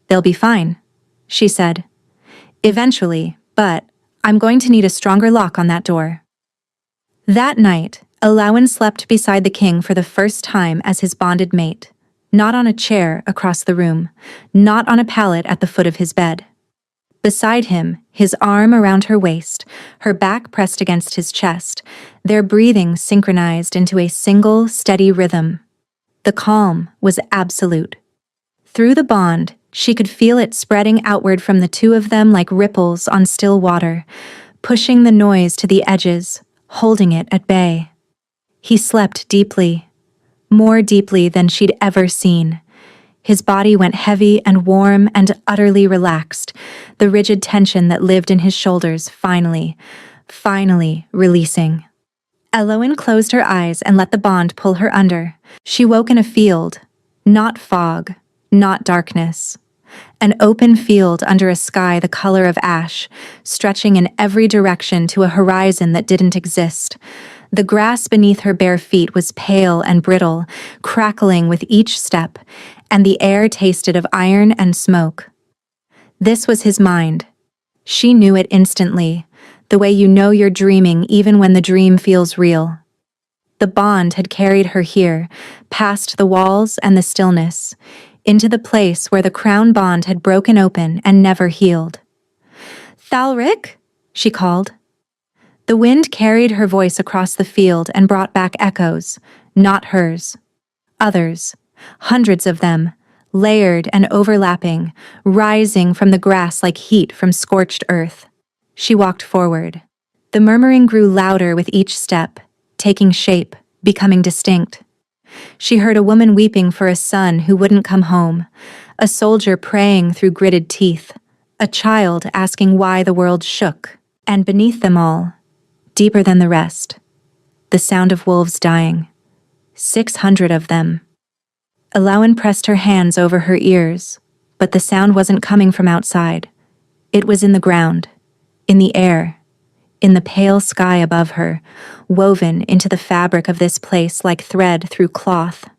"They'll be fine," she said. "Eventually, but I'm going to need a stronger lock on that door." That night, Elowen slept beside the king for the first time as his bonded mate, not on a chair across the room, not on a pallet at the foot of his bed. Beside him, his arm around her waist, her back pressed against his chest, their breathing synchronized into a single, steady rhythm. The calm was absolute. Through the bond, she could feel it spreading outward from the two of them like ripples on still water, pushing the noise to the edges, holding it at bay. He slept deeply, more deeply than she'd ever seen. His body went heavy and warm and utterly relaxed, the rigid tension that lived in his shoulders finally releasing. Elowen closed her eyes and let the bond pull her under. She woke in a field, not fog, not darkness. An open field under a sky the color of ash, stretching in every direction to a horizon that didn't exist. The grass beneath her bare feet was pale and brittle, crackling with each step, and the air tasted of iron and smoke. This was his mind. She knew it instantly, the way you know you're dreaming even when the dream feels real. The bond had carried her here, past the walls and the stillness, into the place where the crown bond had broken open and never healed. "Thalric?" she called. The wind carried her voice across the field and brought back echoes, not hers. Others, hundreds of them, layered and overlapping, rising from the grass like heat from scorched earth. She walked forward. The murmuring grew louder with each step, taking shape, becoming distinct. She heard a woman weeping for a son who wouldn't come home, a soldier praying through gritted teeth, a child asking why the world shook, and beneath them all, deeper than the rest, the sound of wolves dying. 600 of them. Elowen pressed her hands over her ears, but the sound wasn't coming from outside. It was in the ground, in the air, in the pale sky above her, woven into the fabric of this place like thread through cloth.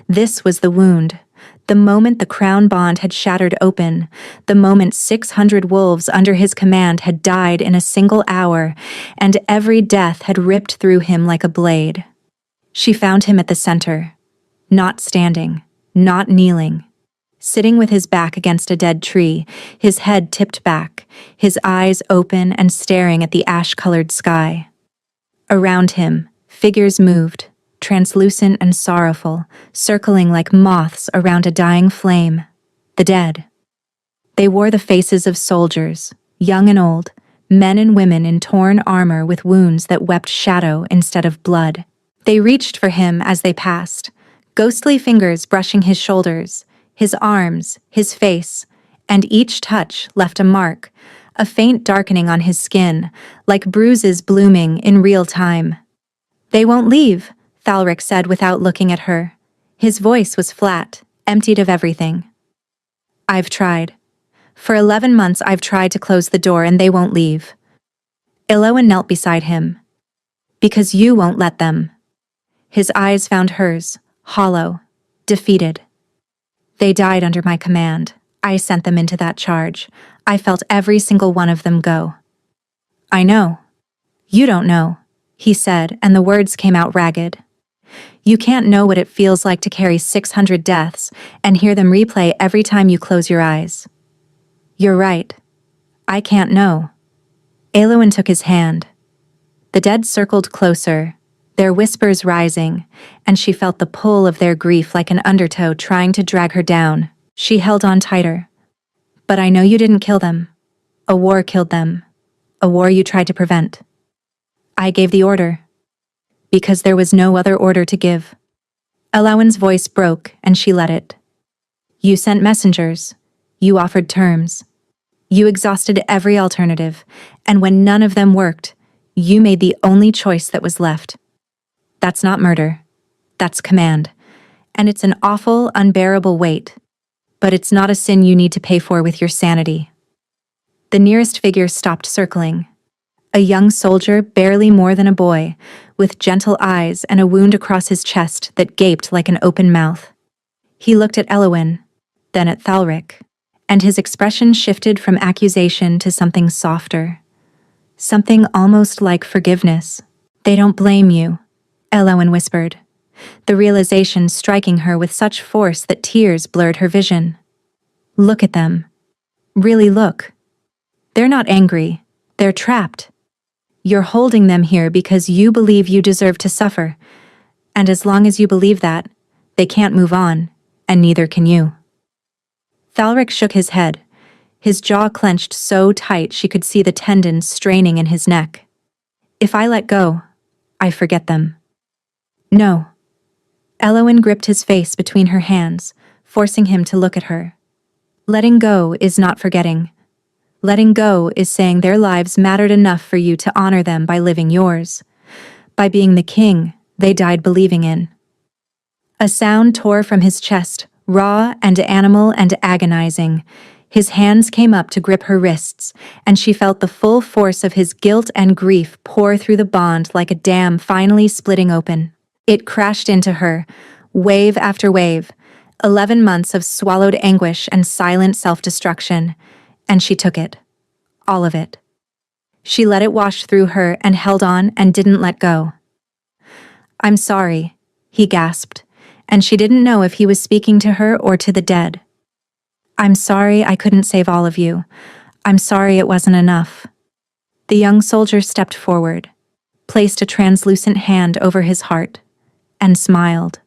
This was the wound, the moment the crown bond had shattered open, the moment 600 wolves under his command had died in a single hour, and every death had ripped through him like a blade. She found him at the center, not standing, not kneeling, sitting with his back against a dead tree, his head tipped back, his eyes open and staring at the ash-colored sky. Around him, figures moved, translucent and sorrowful, circling like moths around a dying flame. The dead. They wore the faces of soldiers, young and old, men and women in torn armor with wounds that wept shadow instead of blood. They reached for him as they passed, ghostly fingers brushing his shoulders, his arms, his face, and each touch left a mark, a faint darkening on his skin, like bruises blooming in real time. "They won't leave," Thalric said without looking at her. His voice was flat, emptied of everything. "I've tried. For 11 months I've tried to close the door and they won't leave." Elowen knelt beside him. "Because you won't let them." His eyes found hers, hollow, defeated. "They died under my command. I sent them into that charge. I felt every single one of them go." "I know. You don't know," he said, and the words came out ragged. "You can't know what it feels like to carry 600 deaths and hear them replay every time you close your eyes." "You're right. I can't know." Elowen took his hand. The dead circled closer, their whispers rising, and she felt the pull of their grief like an undertow trying to drag her down. She held on tighter. "But I know you didn't kill them. A war killed them. A war you tried to prevent." "I gave the order. Because there was no other order to give." Elowen's voice broke, and she let it. "You sent messengers. You offered terms. You exhausted every alternative, and when none of them worked, you made the only choice that was left. That's not murder. That's command. And it's an awful, unbearable weight. But it's not a sin you need to pay for with your sanity." The nearest figure stopped circling. A young soldier, barely more than a boy, with gentle eyes and a wound across his chest that gaped like an open mouth. He looked at Elowen, then at Thalric, and his expression shifted from accusation to something softer. Something almost like forgiveness. "They don't blame you," Elowen whispered, the realization striking her with such force that tears blurred her vision. "Look at them. Really look. They're not angry. They're trapped. You're holding them here because you believe you deserve to suffer, and as long as you believe that, they can't move on, and neither can you." Thalric shook his head, his jaw clenched so tight she could see the tendons straining in his neck. "If I let go, I forget them." "No." Elowen gripped his face between her hands, forcing him to look at her. "Letting go is not forgetting. Letting go is saying their lives mattered enough for you to honor them by living yours, by being the king they died believing in." A sound tore from his chest, raw and animal and agonizing. His hands came up to grip her wrists, and she felt the full force of his guilt and grief pour through the bond like a dam finally splitting open. It crashed into her, wave after wave, 11 months of swallowed anguish and silent self-destruction, and she took it. All of it. She let it wash through her and held on and didn't let go. "I'm sorry," he gasped, and she didn't know if he was speaking to her or to the dead. "I'm sorry I couldn't save all of you. I'm sorry it wasn't enough." The young soldier stepped forward, placed a translucent hand over his heart, and smiled.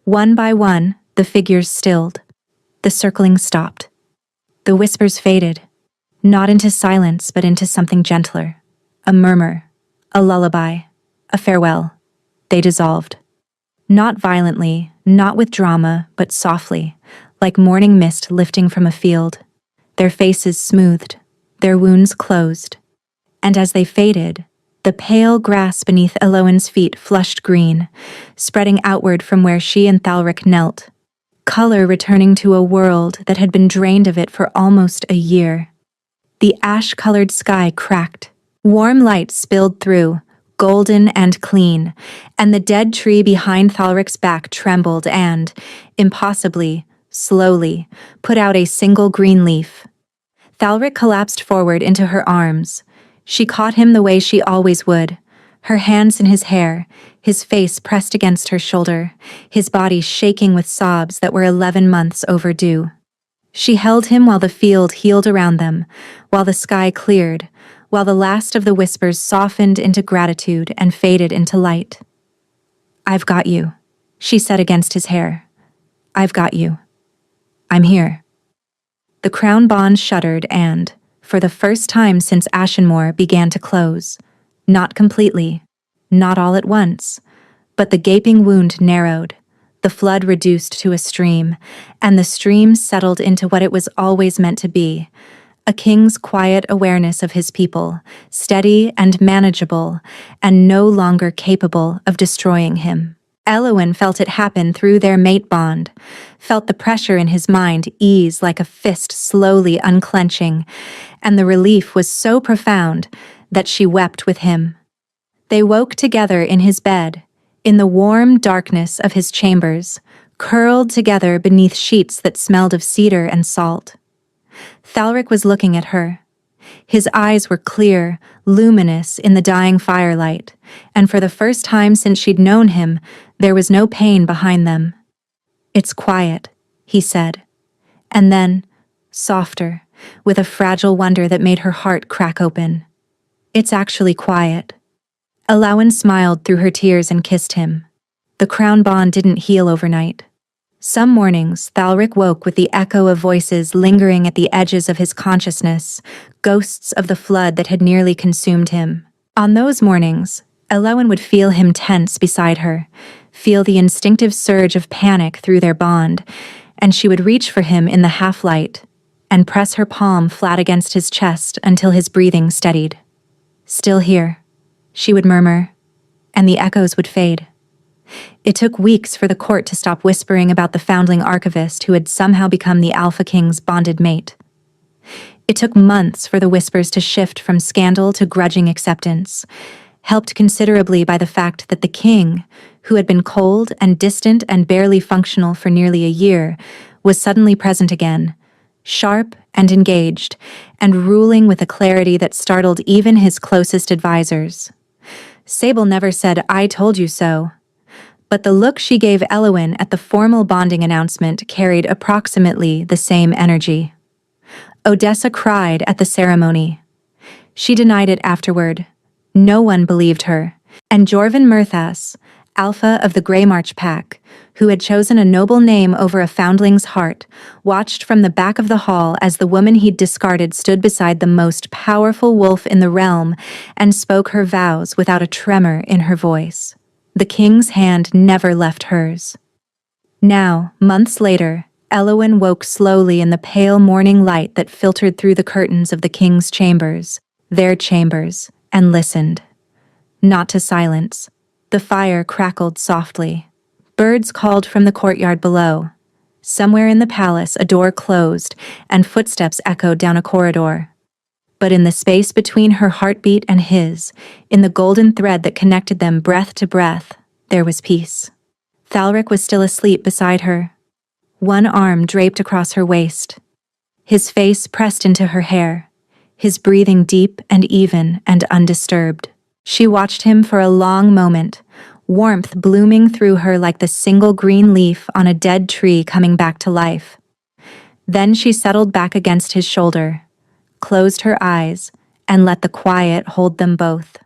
One by one, the figures stilled. The circling stopped. The whispers faded, not into silence but into something gentler. A murmur, a lullaby, a farewell. They dissolved. Not violently, not with drama, but softly, like morning mist lifting from a field. Their faces smoothed, their wounds closed. And as they faded, the pale grass beneath Elowen's feet flushed green, spreading outward from where she and Thalric knelt. Color returning to a world that had been drained of it for almost a year. The ash-colored sky cracked. Warm light spilled through, golden and clean, and the dead tree behind Thalric's back trembled and, impossibly, slowly, put out a single green leaf. Thalric collapsed forward into her arms. She caught him the way she always would, her hands in his hair, his face pressed against her shoulder, his body shaking with sobs that were 11 months overdue. She held him while the field healed around them, while the sky cleared, while the last of the whispers softened into gratitude and faded into light. "I've got you," she said against his hair. "I've got you. I'm here." The crown bond shuddered and, for the first time since Ashenmoor began to close, not completely, not all at once, but the gaping wound narrowed, the flood reduced to a stream, and the stream settled into what it was always meant to be, A king's quiet awareness of his people, steady and manageable, and no longer capable of destroying him. Elowin felt it happen through their mate bond, felt the pressure in his mind ease like a fist slowly unclenching, and the relief was so profound that she wept with him. They woke together in his bed, in the warm darkness of his chambers, curled together beneath sheets that smelled of cedar and salt. Thalric was looking at her. His eyes were clear, luminous in the dying firelight, and for the first time since she'd known him, there was no pain behind them. "It's quiet," he said. And then, softer, with a fragile wonder that made her heart crack open. "It's actually quiet." Elowin smiled through her tears and kissed him. The crown bond didn't heal overnight. Some mornings, Thalric woke with the echo of voices lingering at the edges of his consciousness, ghosts of the flood that had nearly consumed him. On those mornings, Elowin would feel him tense beside her, feel the instinctive surge of panic through their bond, and she would reach for him in the half-light and press her palm flat against his chest until his breathing steadied. "Still here," she would murmur, and the echoes would fade. It took weeks for the court to stop whispering about the foundling archivist who had somehow become the Alpha King's bonded mate. It took months for the whispers to shift from scandal to grudging acceptance, helped considerably by the fact that the king, who had been cold and distant and barely functional for nearly a year, was suddenly present again, sharp and engaged, and ruling with a clarity that startled even his closest advisors. Sable never said, "I told you so," but the look she gave Elowin at the formal bonding announcement carried approximately the same energy. Odessa cried at the ceremony. She denied it afterward. No one believed her, and Jorvan Murthas, Alpha of the Grey March Pack, who had chosen a noble name over a foundling's heart, watched from the back of the hall as the woman he'd discarded stood beside the most powerful wolf in the realm and spoke her vows without a tremor in her voice. The king's hand never left hers. Now, months later, Elowin woke slowly in the pale morning light that filtered through the curtains of the king's chambers, their chambers, and listened. Not to silence. The fire crackled softly. Birds called from the courtyard below. Somewhere in the palace, a door closed, and footsteps echoed down a corridor. But in the space between her heartbeat and his, in the golden thread that connected them breath to breath, there was peace. Thalric was still asleep beside her, one arm draped across her waist, his face pressed into her hair, his breathing deep and even and undisturbed. She watched him for a long moment, warmth blooming through her like the single green leaf on a dead tree coming back to life. Then she settled back against his shoulder, closed her eyes, and let the quiet hold them both.